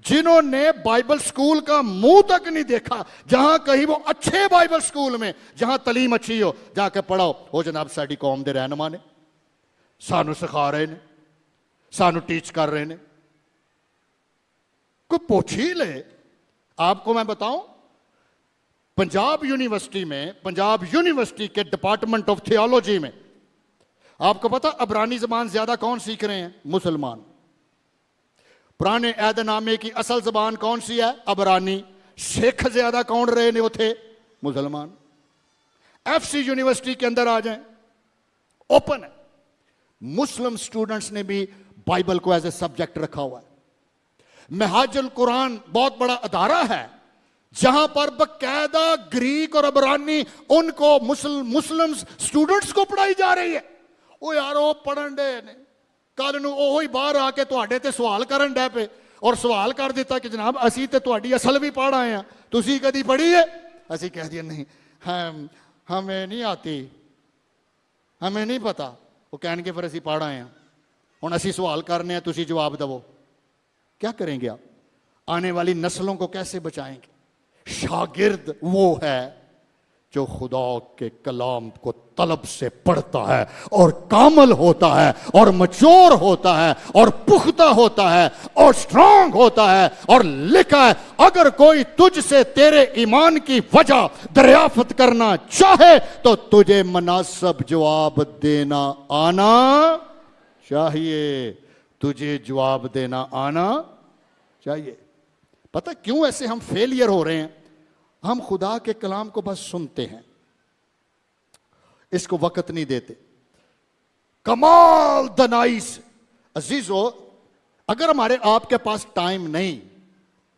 जिन्होंने बाइबल स्कूल का मुंह तक नहीं देखा, जहां कहीं वो अच्छे बाइबल स्कूल में जहां तालीम अच्छी हो जाके पढ़ाओ, वो जनाब साडी कौम दे रहनुमा ने, सानू सिखा रहे ने, सानू टीच कर रहे ने। कोई पूछ ही ले। आपको मैं बताऊं, पंजाब यूनिवर्सिटी में, पंजाब यूनिवर्सिटी के डिपार्टमेंट ऑफ थियोलॉजी में, आपको पता अबरानी जबान ज्यादा कौन सीख रहे हैं? मुसलमान। पुराने ऐदनामे की असल जबान कौन सी है? अबरानी। सिख ज्यादा कौन रहे ने उथे? मुसलमान। एफसी यूनिवर्सिटी के अंदर आ जाएं, ओपन है, मुस्लिम स्टूडेंट्स ने भी बाइबल को एज ए सब्जेक्ट रखा हुआ है। महजुल कुरान बहुत बड़ा अदारा है जहां पर बकायदा ग्रीक और अबरानी उनको मुस्लिम स्टूडेंट्स को पढ़ाई जा रही है। वो यार वो पढ़न डे ने, कल नूं ओह ही बाहर आके तुहाडे ते सवाल करन डे पे और सवाल कर दिता कि जनाब असी ते तुहाडी असल भी पढ़ आए हैं, तुसी कदी पढ़ी है? असी कह दिया नहीं, हमें नहीं आती, हमें नहीं पता। वो कहणगे फिर असी पढ़ आए हैं, हुण असी सवाल करने हैं, तुसी जवाब दवो। क्या करेंगे आप? आने वाली नस्लों को कैसे बचाएंगे? शागिर्द वो है जो खुदा के कलाम को तलब से पढ़ता है और कामल होता है और मच्योर होता है और पुख्ता होता है और स्ट्रांग होता है। और लिखा है अगर कोई तुझसे तेरे ईमान की वजह दरियाफ्त करना चाहे तो तुझे मुनासिब जवाब देना आना चाहिए, तुझे जवाब देना आना चाहिए। पता क्यों ऐसे हम फेलियर हो रहे हैं? हम खुदा के कलाम को बस सुनते हैं, इसको वक्त नहीं देते। कमाल दनाई से अजीजो, अगर हमारे आपके पास टाइम नहीं,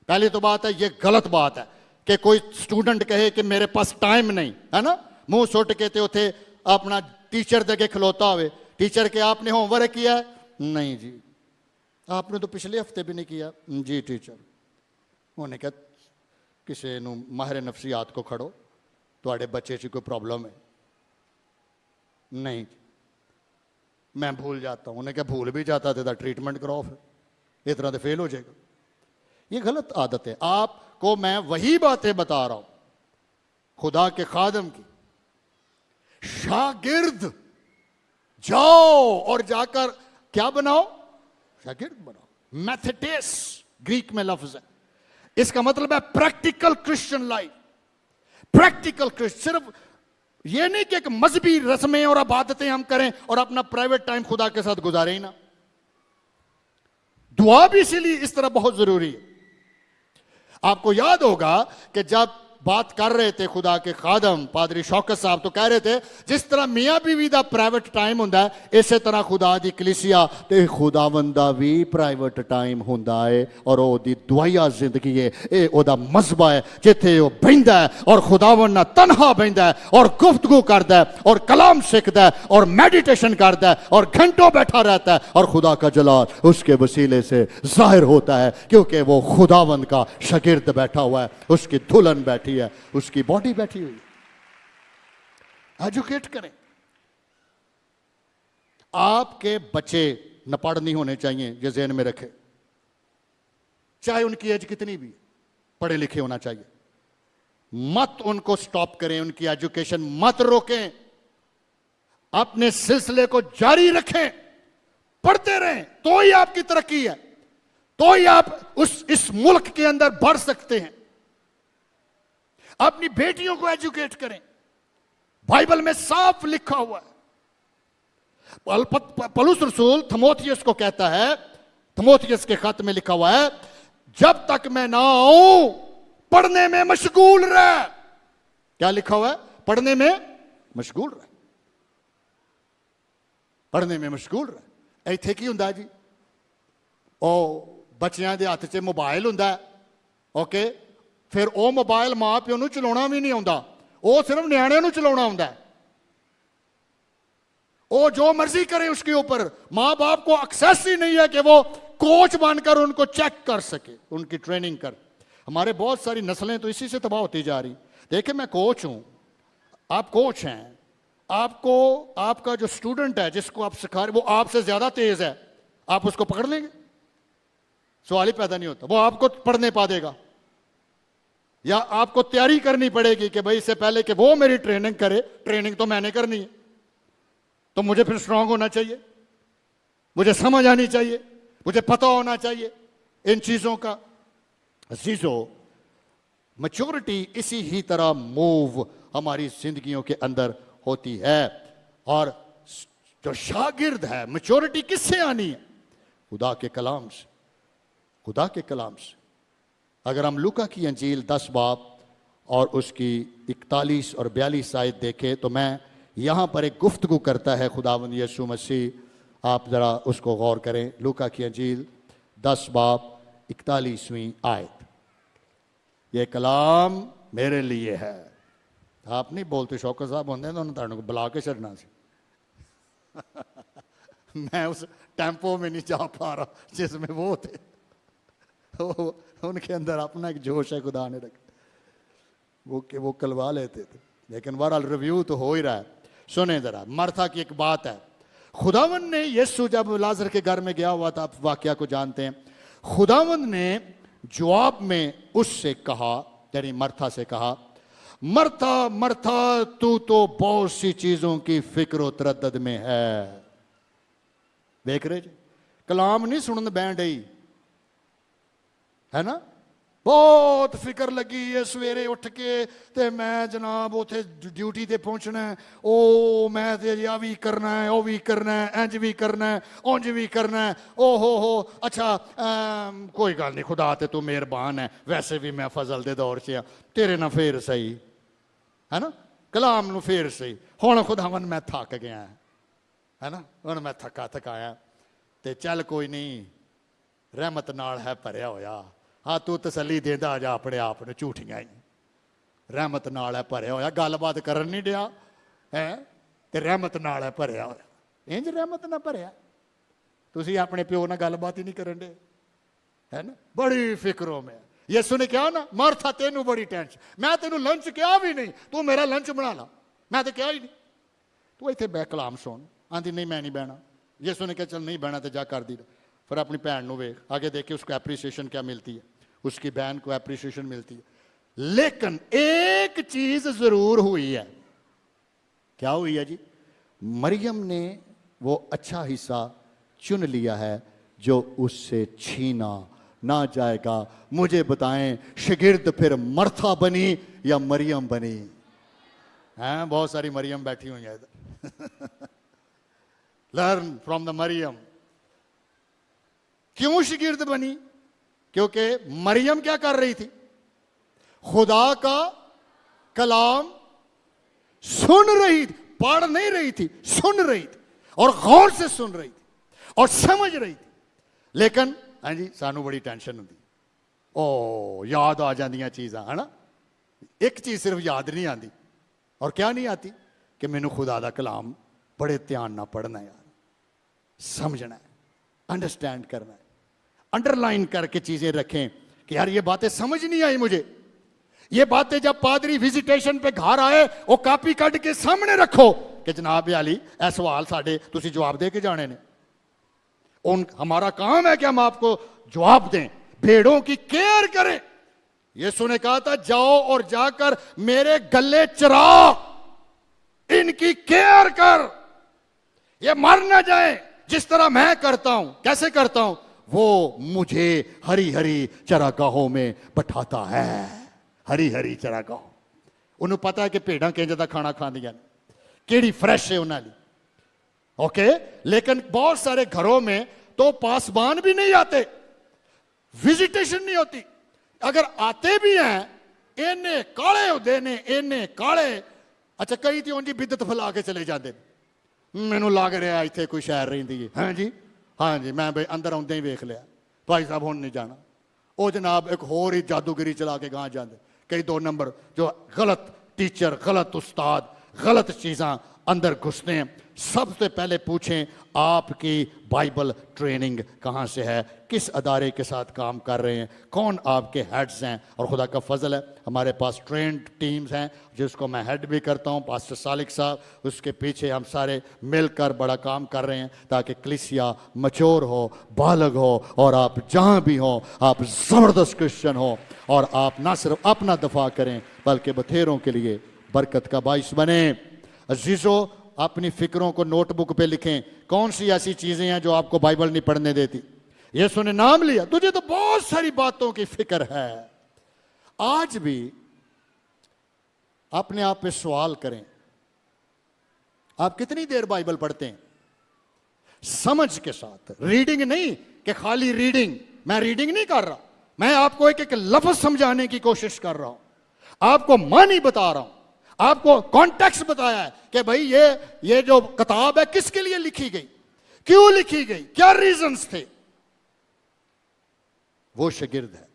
पहली तो बात है ये गलत बात है कि कोई स्टूडेंट कहे कि मेरे पास टाइम नहीं है ना, मुंह सुट के ते उथे अपना टीचर दे खलोता हुए, टीचर के आपने होमवर्क किया? नहीं जी। आपने तो पिछले हफ्ते भी नहीं किया? जी टीचर। उन्हें कहा किसी नूं माहिर नफसियात को खड़ो, तुहाडे बच्चे च कोई प्रॉब्लम है? नहीं, मैं भूल जाता हूं। उन्हें क्या भूल भी जाता तो ट्रीटमेंट कराओ, फिर इस तरह से फेल हो जाएगा। ये गलत आदत है। आपको मैं वही बातें बता रहा हूं खुदा के खादम की। शागिर्द जाओ और जाकर क्या बनाओ? शागिर्द बनाओ। मैथेटेस ग्रीक में लफ्ज है, इसका मतलब है practical Christian life. Practical Christian सिर्फ ये नहीं कि एक मजहबी रस्में और इबादतें हम करें और अपना प्राइवेट टाइम खुदा के साथ गुजारें ही ना। दुआ भी इसीलिए इस तरह बहुत जरूरी है। आपको याद होगा कि जब बात कर रहे थे खुदा के खादम पादरी शौकत साहब, तो कह रहे थे जिस तरह मियां बीवी दा प्राइवेट टाइम हुंदा है, इसे तरह खुदा दी कलीसिया ते खुदावंद दा भी प्राइवेट टाइम हुंदा है और ओदी दुआया जिंदगी है। ये ओदा मजहबा है जिथे वो बहिंदा है और खुदावंद ना तन्हा बहिंदा है और गुफ्तगू करता है और कलाम सीखता है और मेडिटेशन करता है और घंटों बैठा रहता है और खुदा का जलाल उसके वसीले से जाहिर होता है, क्योंकि वो खुदावंद का शागिर्द बैठा हुआ है, उसकी दुल्हन बैठी है, उसकी बॉडी बैठी हुई। एजुकेट करें। आपके बच्चे नपढ़ नहीं होने चाहिए, ये ज़हन में रखें। चाहे उनकी एज कितनी भी, पढ़े लिखे होना चाहिए। मत उनको स्टॉप करें, उनकी एजुकेशन मत रोकें, अपने सिलसिले को जारी रखें, पढ़ते रहें, तो ही आपकी तरक्की है, तो ही आप इस मुल्क के अंदर बढ़ सकते हैं। अपनी बेटियों को एजुकेट करें। बाइबल में साफ लिखा हुआ है, पौलुस रसूल थमोथियस को कहता है, थमोथियस के खत में लिखा हुआ है, जब तक मैं ना आऊं पढ़ने में मशगूल रह। क्या लिखा हुआ है? पढ़ने में मशगूल रह, पढ़ने में मशगूल रह। इत्थे की हुंदा जी, ओ बच्चियां दे हत्थ 'च मोबाइल हुंदा है, ओके, फिर वो मोबाइल मां प्यो नूं चलाउणा भी नहीं आउंदा, वो सिर्फ न्याणिਆਂ नूं चलाउणा आउंदा है। वो जो मर्जी करे उसके ऊपर, मां बाप को एक्सेस ही नहीं है कि वो कोच बनकर उनको चेक कर सके, उनकी ट्रेनिंग कर। हमारे बहुत सारी नस्लें तो इसी से तबाह होती जा रही। देखिए मैं कोच हूं, आप कोच हैं, आपको आपका जो स्टूडेंट है जिसको आप सिखा रहे वो आपसे ज्यादा तेज है, आप उसको पकड़ लेंगे? सवाल ही पैदा नहीं होता। वो आपको पढ़ने पा देगा या आपको तैयारी करनी पड़ेगी कि भाई इससे पहले कि वो मेरी ट्रेनिंग करे, ट्रेनिंग तो मैंने करनी है, तो मुझे फिर स्ट्रांग होना चाहिए, मुझे समझ आनी चाहिए, मुझे पता होना चाहिए इन चीजों का। अजीजों, मैच्योरिटी इसी ही तरह मूव हमारी जिंदगियों के अंदर होती है। और जो शागिर्द है, मैच्योरिटी किससे आनी है? खुदा के कलाम से, खुदा के कलाम से। अगर हम लूका की अंजील 10 बाब और उसकी 41 और 42 आयत देखें, तो मैं यहाँ पर एक गुफ्तगू करता है खुदावंद यीशु मसीह, आप ज़रा उसको गौर करें। लूका की अंजील 10 बाब 41वीं आयत। ये कलाम मेरे लिए है। आप नहीं बोलते शौकत साहब होंगे तो उन्होंने बुला के छड़ना से मैं उस टेम्पो में नहीं जा पा रहा जिसमें वो थे। उनके अंदर अपना एक जोश है, खुदा ने रखा, वो कलवा लेते थे। लेकिन बहरहाल रिव्यू तो हो ही रहा है। सुने जरा, मरथा की एक बात है। खुदावंद ने, यीशु जब लाजर के घर में गया हुआ था, आप वाकया को जानते हैं, खुदावंद ने जवाब में उससे कहा, यानी मरथा से कहा, मरथा मरथा तू तो बहुत सी चीजों की फिक्र और तरद्दद में है। देख रहे जी, कलाम नहीं सुनन बैठ गई है ना, बहुत फिक्र लगी है सवेरे उठ के, ते मैं जनाब उथे ड्यूटी ते पहुंचना है, ओ मैं ते आ भी करना है, ओ भी करना है, इंज भी करना है, उंज भी करना है, ओ हो अच्छा कोई गल नहीं, खुदा ते तू मेहरबान है, वैसे भी मैं फजल दे दौर च तेरे ना फेर सही है ना, कलाम नू फेर सही। हुण खुदावन मैं थक गया है ना, हुण मैं थका थकाया, ते चल कोई नहीं, रहमत नाल है भरिया होया। हाँ तू तसली देंदा जा अपने आप ने, झूठियां ही रहमत नाल है भरिया होया, गलबात करन नहीं दिया है ते रहमत नाल है भरिया होया। इंज रहमत ना भरिया, तुसीं अपने प्यो नाल गलबात ही नहीं करन दे है ना, बड़ी फिक्रों में। यीशु ने कहा ना, मार्था तेनू बड़ी टेंशन, मैं तेनू लंच कहा भी नहीं, तू मेरा लंच बना ला, मैं तो कहा ही नहीं, तू इत्थे बै कलाम सुन। आंदी नहीं मैं नहीं बहना। यीशु ने कहा चल नहीं बहना तो जा कर दी। फिर अपनी भैन नू वेख, आगे देखे उसको एप्रीसिएशन क्या मिलती है, उसकी बहन को एप्रीसिएशन मिलती है। लेकिन एक चीज जरूर हुई है, क्या हुई है जी? मरियम ने वो अच्छा हिस्सा चुन लिया है जो उससे छीना ना जाएगा। मुझे बताएं, शागिर्द फिर मर्था बनी या मरियम बनी? हैं, बहुत सारी मरियम बैठी हुई है इधर। Learn from the Mariam. क्यों शागिर्द बनी? क्योंकि मरियम क्या कर रही थी? खुदा का कलाम सुन रही थी, पढ़ नहीं रही थी, सुन रही थी, और गौर से सुन रही थी और समझ रही थी। लेकिन हाँ जी, सानू बड़ी टेंशन होती, ओ याद आ जांदियां चीज़ां, है ना। एक चीज़ सिर्फ याद नहीं आती, और क्या नहीं आती? कि मैनू खुदा दा कलाम बड़े ध्यान ना पढ़ना यार, समझना है, अंडरस्टैंड करना है, अंडरलाइन करके चीज़ें रखें कि यार ये बातें समझ नहीं आई मुझे। ये बातें जब पादरी विजिटेशन पे घर आए, वो कापी कट के सामने रखो कि जनाब अली ए सवाल साढ़े तुसी जवाब दे के जाने ने। उन हमारा काम है कि हम आपको जवाब दें, भेड़ों की केयर करें। यीशु ने कहा था, जाओ और जाकर मेरे गले चरा, इनकी केयर कर, ये मर ना जाए जिस तरह मैं करता हूं। कैसे करता हूं? वो मुझे हरी हरी चरागाहों में बैठाता है। हरी हरी चरागाह, उन्हें पता है कि भेड़ां किंज दा खाना खांदियां ने, केड़ी फ्रेश है उन्हां दी। ओके, लेकिन बहुत सारे घरों में तो पासबान भी नहीं आते, विजिटेशन नहीं होती। अगर आते भी हैं, इन्ने काले होते ने, इन्ने काले। अच्छा, कई तो उनकी बिदत फैला के चले जाते, मैनू लग रहा इत्थे कोई शहर रहिंदी है। हाँ जी, हाँ जी, मैं भाई अंदर आउंदे ही वेख लिया, भाई साहब हुण नहीं जाना। वो जनाब एक होर ही जादूगिरी चला के गांह जाते। कई 2 नंबर जो गलत टीचर, गलत उस्ताद, गलत चीज़ां अंदर घुसते हैं। सबसे पहले पूछें, आपकी बाइबल ट्रेनिंग कहाँ से है, किस अदारे के साथ काम कर रहे हैं, कौन आपके हेड्स हैं। और खुदा का फजल है, हमारे पास ट्रेंड टीम्स हैं जिसको मैं हेड भी करता हूँ, पास्टर सालिक साहब। उसके पीछे हम सारे मिलकर बड़ा काम कर रहे हैं ताकि कलीसिया मच्योर हो, बालग हो, और आप जहाँ भी हो आप ज़बरदस्त क्रिश्चियन हो, और आप ना सिर्फ अपना दफा करें बल्कि बथेरों के लिए बरकत का बाइस बने। अजीजों, अपनी फिक्रों को नोटबुक पे लिखें, कौन सी ऐसी चीजें हैं जो आपको बाइबल नहीं पढ़ने देती। यीशु ने नाम लिया, तुझे तो बहुत सारी बातों की फिक्र है। आज भी अपने आप पे सवाल करें, आप कितनी देर बाइबल पढ़ते हैं? समझ के साथ, रीडिंग नहीं कि खाली रीडिंग। मैं रीडिंग नहीं कर रहा, मैं आपको एक एक लफ्ज समझाने की कोशिश कर रहा हूं, आपको मानी बता रहा हूं, आपको कॉन्टेक्स्ट बताया है कि भाई ये जो किताब है किसके लिए लिखी गई, क्यों लिखी गई, क्या रीजंस थे। वो शागिर्द है,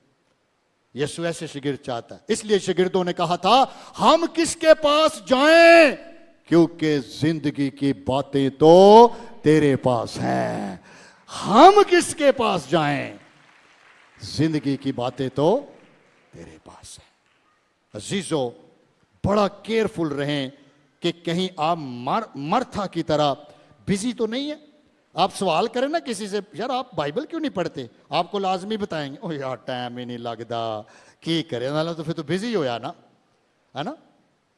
यीशु ऐसे शागिर्द चाहता है। इसलिए शागिर्दों ने कहा था, हम किसके पास जाएं, क्योंकि जिंदगी की बातें तो तेरे पास हैं। हम किसके पास जाएं, जिंदगी की बातें तो तेरे पास हैं। अजीजों, बड़ा केयरफुल रहें कि कहीं आप मर्था की तरह बिजी तो नहीं है। आप सवाल करें ना किसी से, यार आप बाइबल क्यों नहीं पढ़ते, आपको लाजमी बताएंगे, ओ यार टाइम ही नहीं लगता, की करे ना, तो फिर तो बिजी होया ना, है ना।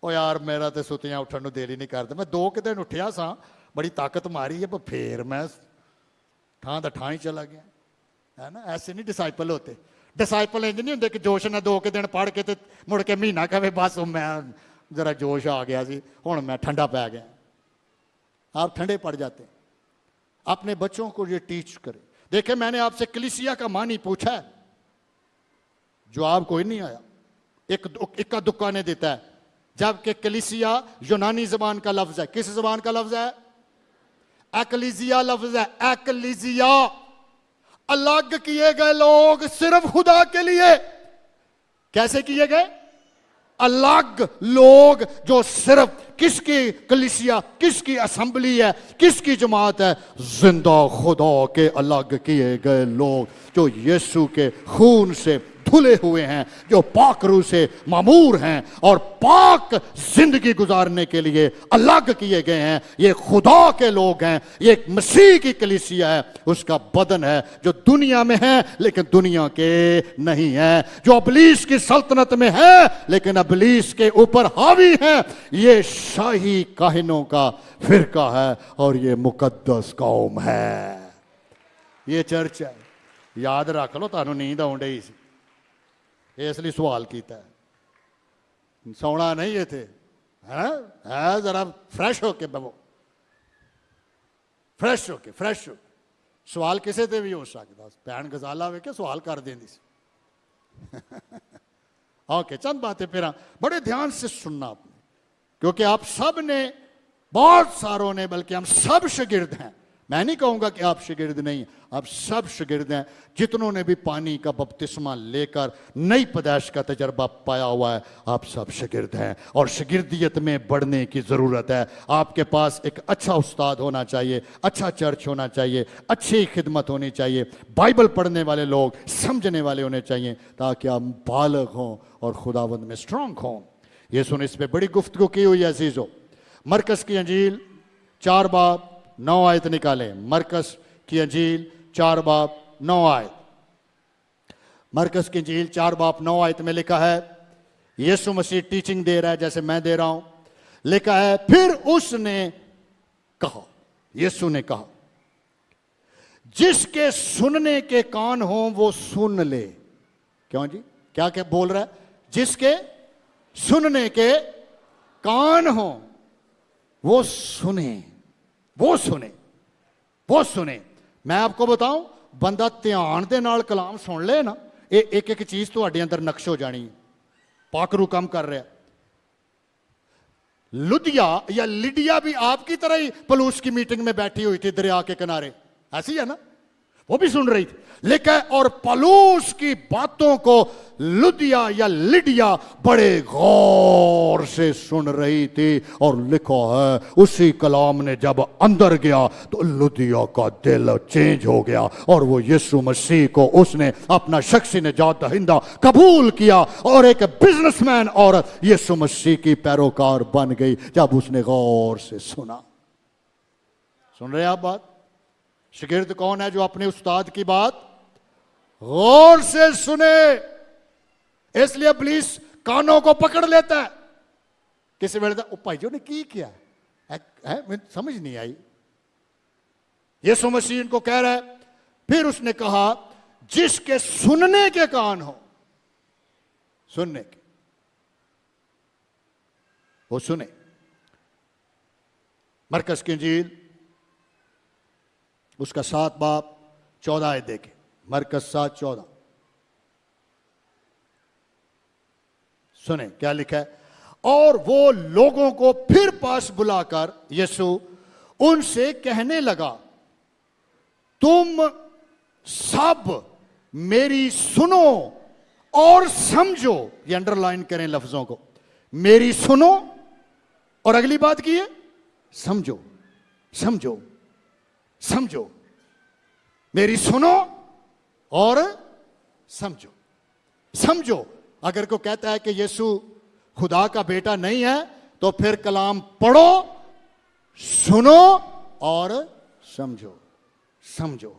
ओ यार मेरा तो सुतियां उठन दिल ही नहीं करता, मैं 2 दिन उठिया सा, बड़ी ताकत मारी है, पर फिर मैं ठां दा ठां ही चला गया, है ना। ऐसे नहीं डिसाइपल होते। डिसाइपल इंज नहीं होंगे कि जोश ने 2 दिन पढ़ के तो मुड़ के महीना कहे बस मैं जरा जोश आ गया सी, हुण मैं ठंडा पै गया। आप ठंडे पड़ जाते हैं। अपने बच्चों को ये टीच करें। देखें, मैंने आपसे कलीसिया का मानी पूछा है, जवाब कोई नहीं आया, एक इक्का दुक्का ने देता है, जबकि कलीसिया यूनानी जबान का लफ्ज है। किस जबान का लफ्ज है? एकलीजिया लफ्ज है, एकलीजिया। अलग किए गए लोग सिर्फ खुदा के लिए। कैसे किए गए? अलग लोग जो सिर्फ किसकी कलीसिया, किसकी असेंबली है, किसकी जमात है? जिंदा खुदा के अलग किए गए लोग जो यीशु के खून से धुले हुए हैं, जो पाक रूह से मामूर हैं और पाक जिंदगी गुजारने के लिए अलग किए गए हैं। ये खुदा के लोग हैं, ये एक मसीह की कलीसिया है, उसका बदन है, जो दुनिया में है लेकिन दुनिया के नहीं है, जो अबलीस की सल्तनत में है लेकिन अबलीस के ऊपर हावी है। ये शाही काहिनों का फिरका है और ये मुकद्दस कौम है। ये चर्च है। याद रख लो, तानू नींद आउण डई सी, इसलिए सवाल किया है। सौना नहीं ये थे, है जरा फ्रेश होके बवो, फ्रेश होके, फ्रेश होके। सवाल किसी से भी हो सकता, भैन गजाला वे के सवाल कर देंदी सी। ओके, चंद बातें फिर बड़े ध्यान से सुनना आपने, क्योंकि आप सब ने, बहुत सारों ने, बल्कि हम सब शागिर्द हैं। मैं नहीं कहूंगा कि आप शागिर्द नहीं, आप सब शागिर्द हैं। जितनों ने भी पानी का बपतिस्मा लेकर नई पैदाइश का तजर्बा पाया हुआ है, आप सब शागिर्द हैं और शागिर्दियत में बढ़ने की ज़रूरत है। आपके पास एक अच्छा उस्ताद होना चाहिए, अच्छा चर्च होना चाहिए, अच्छी खिदमत होनी चाहिए, बाइबल पढ़ने वाले लोग, समझने वाले होने चाहिए, ताकि आप बालग हों और खुदावंद में स्ट्रांग हों। यीशु ने इस पर बड़ी गुफ्तगू की हुई है अजीज़ों। मरकस की अंजील 4 बाब 9 आयत निकालें। मरकस की अंजील 4 बाब 9 आयत। मरकस की अंजील 4 बाब 9 आयत में लिखा है, यीशु मसीह टीचिंग दे रहा है जैसे मैं दे रहा हूं। लिखा है, फिर उसने कहा, यीशु ने कहा, जिसके सुनने के कान हो वो सुन ले। क्यों जी, क्या क्या बोल रहा है? जिसके सुनने के कान हो वो सुने, वो सुने, वो सुने। मैं आपको बताऊं, बंदा ध्यान दे नाल कलाम सुन ले ना, एक एक चीज तुहाडे अंदर नक्श हो जानी। पाकरू काम कर रहा। लुदिया या लिडिया भी आपकी तरह ही पलूस की मीटिंग में बैठी हुई थी दरिया के किनारे, ऐसी है ना, वो भी सुन रही थी। लिखा है, और पलूस की बातों को लुदिया या लिडिया बड़े गौर से सुन रही थी। और लिखा है, उसी कलाम ने जब अंदर गया तो लुदिया का दिल चेंज हो गया और वो यीशु मसीह को उसने अपना शख्सी निजात दहिंदा कबूल किया और एक बिजनेसमैन औरत यीशु मसीह की पैरोकार बन गई जब उसने गौर से सुना। सुन रहे आप बात? शागिर्द कौन है जो अपने उस्ताद की बात गौर से सुने? इसलिए इब्लीस कानों को पकड़ लेता है। किसी वेले भाई जो ने की किया है, समझ नहीं आई। यीशु मसीह इनको कह रहा है, फिर उसने कहा, जिसके सुनने के कान हो, सुनने के, वो सुने। मरकस की इंजील उसका 7 बाब 14 आयत देखें। मरकस 7:14 सुने क्या लिखा है। और वो लोगों को फिर पास बुलाकर यीशु उनसे कहने लगा, तुम सब मेरी सुनो और समझो। ये अंडरलाइन करें लफ्जों को, मेरी सुनो और अगली बात की है समझो, समझो, समझो। मेरी सुनो और समझो, समझो। अगर कोई कहता है कि यीशु खुदा का बेटा नहीं है, तो फिर कलाम पढ़ो, सुनो और समझो, समझो,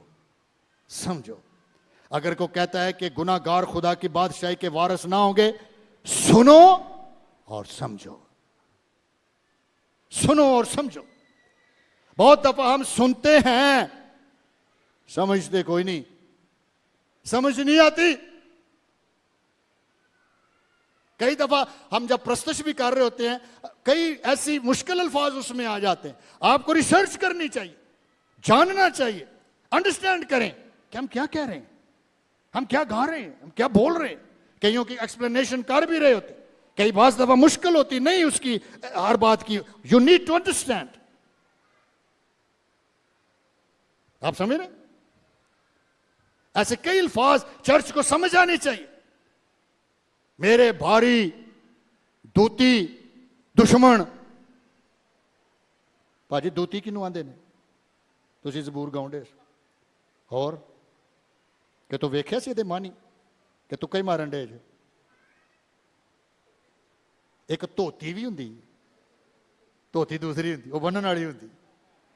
समझो। अगर कोई कहता है कि गुनाहगार खुदा की बादशाही के वारिस ना होंगे, सुनो और समझो, सुनो और समझो। बहुत दफा हम सुनते हैं, समझते कोई नहीं, समझ नहीं आती। कई दफा हम जब प्रस्तुत भी कर रहे होते हैं, कई ऐसी मुश्किल अल्फाज उसमें आ जाते हैं। आपको रिसर्च करनी चाहिए, जानना चाहिए, अंडरस्टैंड करें कि हम क्या कह रहे हैं, हम क्या गा रहे हैं, हम क्या बोल रहे हैं। कईयों की एक्सप्लेनेशन कर भी रहे होते, कई बात दफा मुश्किल होती नहीं उसकी हर बात की। You need to understand. आप समझ रहे? ऐसे कई अल्फाज चर्च को समझ आने चाहिए। मेरे भारी दूती दुश्मन, भाजी दूती किनू आंदे ने? तुसी जबूर गाउंडे और कि तो वेख्या सी मानी कि तुक्का ही मारन डे। एक धोती भी होंगी, धोती दूसरी होंगी, वो बनने वाली होंगी।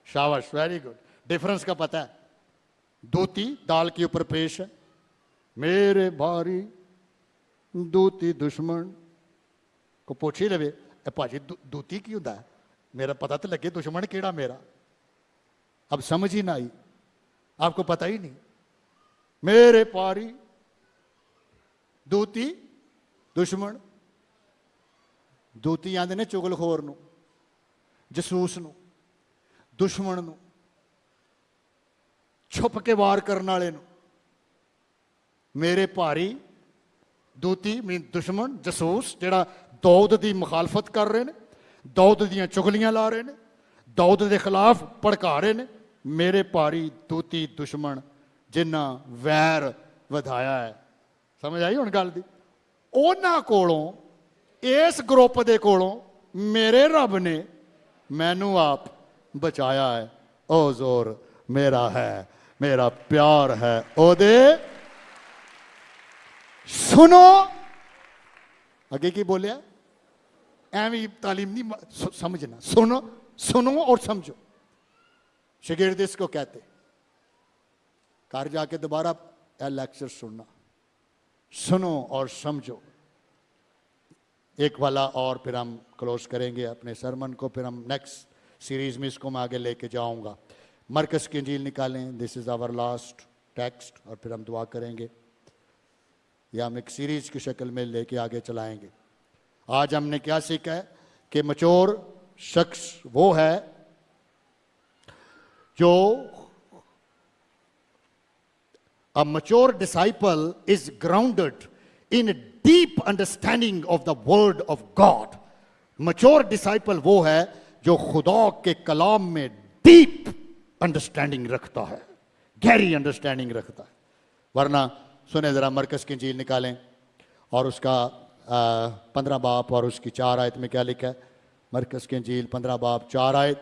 शाबाश, वेरी गुड, डिफरेंस का पता है। धोती दाल के ऊपर पेश है, मेरे भारी धोती दुश्मन को पूछ ही लवे भाजी धोती की होंगे, मेरा पता तो लगे दुश्मन केड़ा मेरा। अब समझ ही ना आई, आपको पता ही नहीं। मेरे पारी धोती दुश्मन, धोती आंदे ने चुगलखोर नूं, जसूस नूं, दुश्मन नूं, छुप के वार करने वाले नूं। मेरे भारी धोती मीन दुश्मन जसूस जिहड़ा दौद की मुखालफत कर रहे हैं, दौद दियां चुगलियां ला रहे हैं, दौद के खिलाफ भड़का रहे हैं। मेरे भारी धोती दुश्मन जिन्हां वैर वधाया है। समझ आई हुण गल दी? उन्हां कोलों, इस ग्रुप दे कोलों मेरे रब ने मैनू आप बचाया है। ओ जोर मेरा है, मेरा प्यार है ओदे। सुनो, आगे की बोलिया, एवं तालीम नहीं समझना, सुनो, सुनो और समझो। शागिर्द इसको कहते, घर जाके दोबारा लेक्चर सुनना, सुनो और समझो। एक वाला और फिर हम क्लोज करेंगे अपने सरमन को, फिर हम नेक्स्ट सीरीज में इसको मैं आगे लेके जाऊंगा। मरकस की इंजील निकालें, this is our last text, और फिर हम दुआ करेंगे। या हम एक सीरीज की शक्ल में लेके आगे चलाएंगे। आज हमने क्या सीखा है कि मैच्योर शख्स वो है जो, a mature disciple is grounded in a deep understanding of the word of God. Mature disciple वो है जो खुदा के कलाम में deep understanding रखता है, गहरी understanding रखता है। वरना सुने जरा, मरकस की इंजील निकालें और उसका 15 बाब और उसकी 4 आयत में क्या लिखा है। मरकस की इंजील 15 बाब 4 आयत,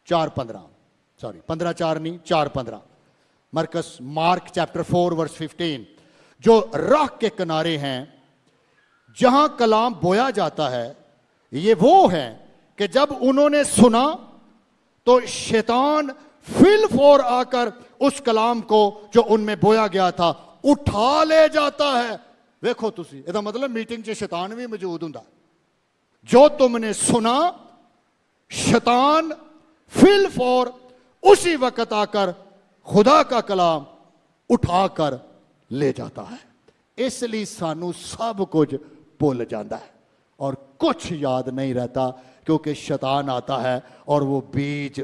4:15, सॉरी 15:4 नहीं, 4:15। मरकस, मार्क चैप्टर 4 वर्स 15। जो राह के किनारे हैं जहां कलाम बोया जाता है, ये वो है कि जब उन्होंने सुना तो शैतान फिल फौर आकर उस कलाम को जो उनमें बोया गया था उठा ले जाता है। देखो तुसी, इसका मतलब मीटिंग च शैतान भी मौजूद हुंदा। जो तुमने सुना, शैतान फिल फौर उसी वक्त आकर खुदा का कलाम उठाकर ले जाता है। इसलिए सानू सब कुछ भूल जाता है और कुछ याद नहीं रहता, क्योंकि शैतान आता है और वो बीज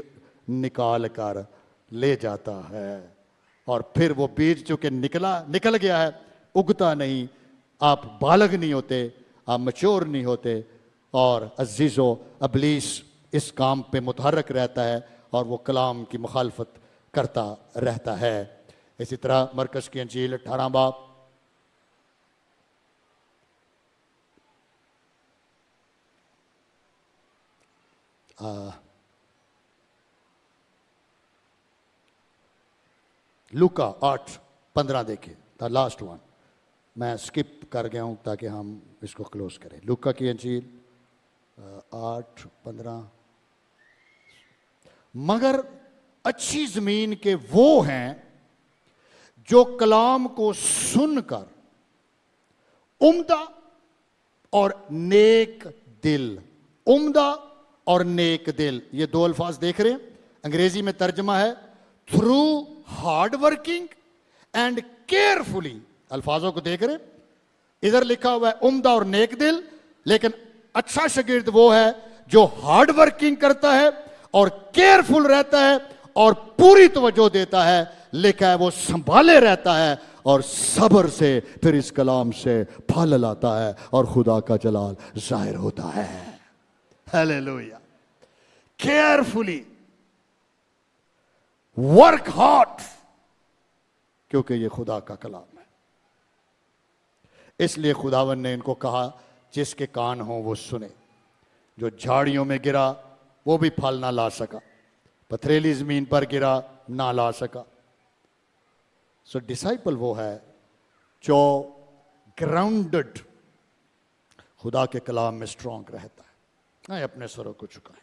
निकाल कर ले जाता है। और फिर वो बीज चूंकि निकल गया है, उगता नहीं, आप बालग नहीं होते, आप मैच्योर नहीं होते, और अजीजो अबलीस इस काम पे मुतहरक रहता है और वो कलाम की मुखालफत करता रहता है। इसी तरह मरकस की इंजील 18 बाब, लूका 8:15 देखिए, द लास्ट वन। मैं स्किप कर गया हूं ताकि हम इसको क्लोज करें। लूका की इंजील 8:15। मगर अच्छी जमीन के वो हैं जो कलाम को सुनकर उम्दा और नेक दिल, उम्दा और नेक दिल, ये दो अल्फाज देख रहे हैं। अंग्रेजी में तर्जमा है through hard working and carefully. अल्फाजों को देख रहे हैं, इधर लिखा हुआ है उम्दा और नेक दिल, लेकिन अच्छा शागिर्द वो है जो हार्ड वर्किंग करता है और केयरफुल रहता है और पूरी तवज्जो देता है। लिखा है वो संभाले रहता है और सब्र से फिर इस कलाम से फल लाता है और खुदा का जलाल जाहिर होता है। हालेलुया। केयरफुली वर्क हार्ड, क्योंकि ये खुदा का कलाम है। इसलिए खुदावन ने इनको कहा जिसके कान हो वो सुने। जो झाड़ियों में गिरा वो भी फल ना ला सका, पथरीली जमीन पर गिरा, ना ला सका। सो डिसाइपल वो है जो ग्राउंडेड खुदा के कलाम में स्ट्रांग रहता है। मैं अपने सरों को झुकाएं।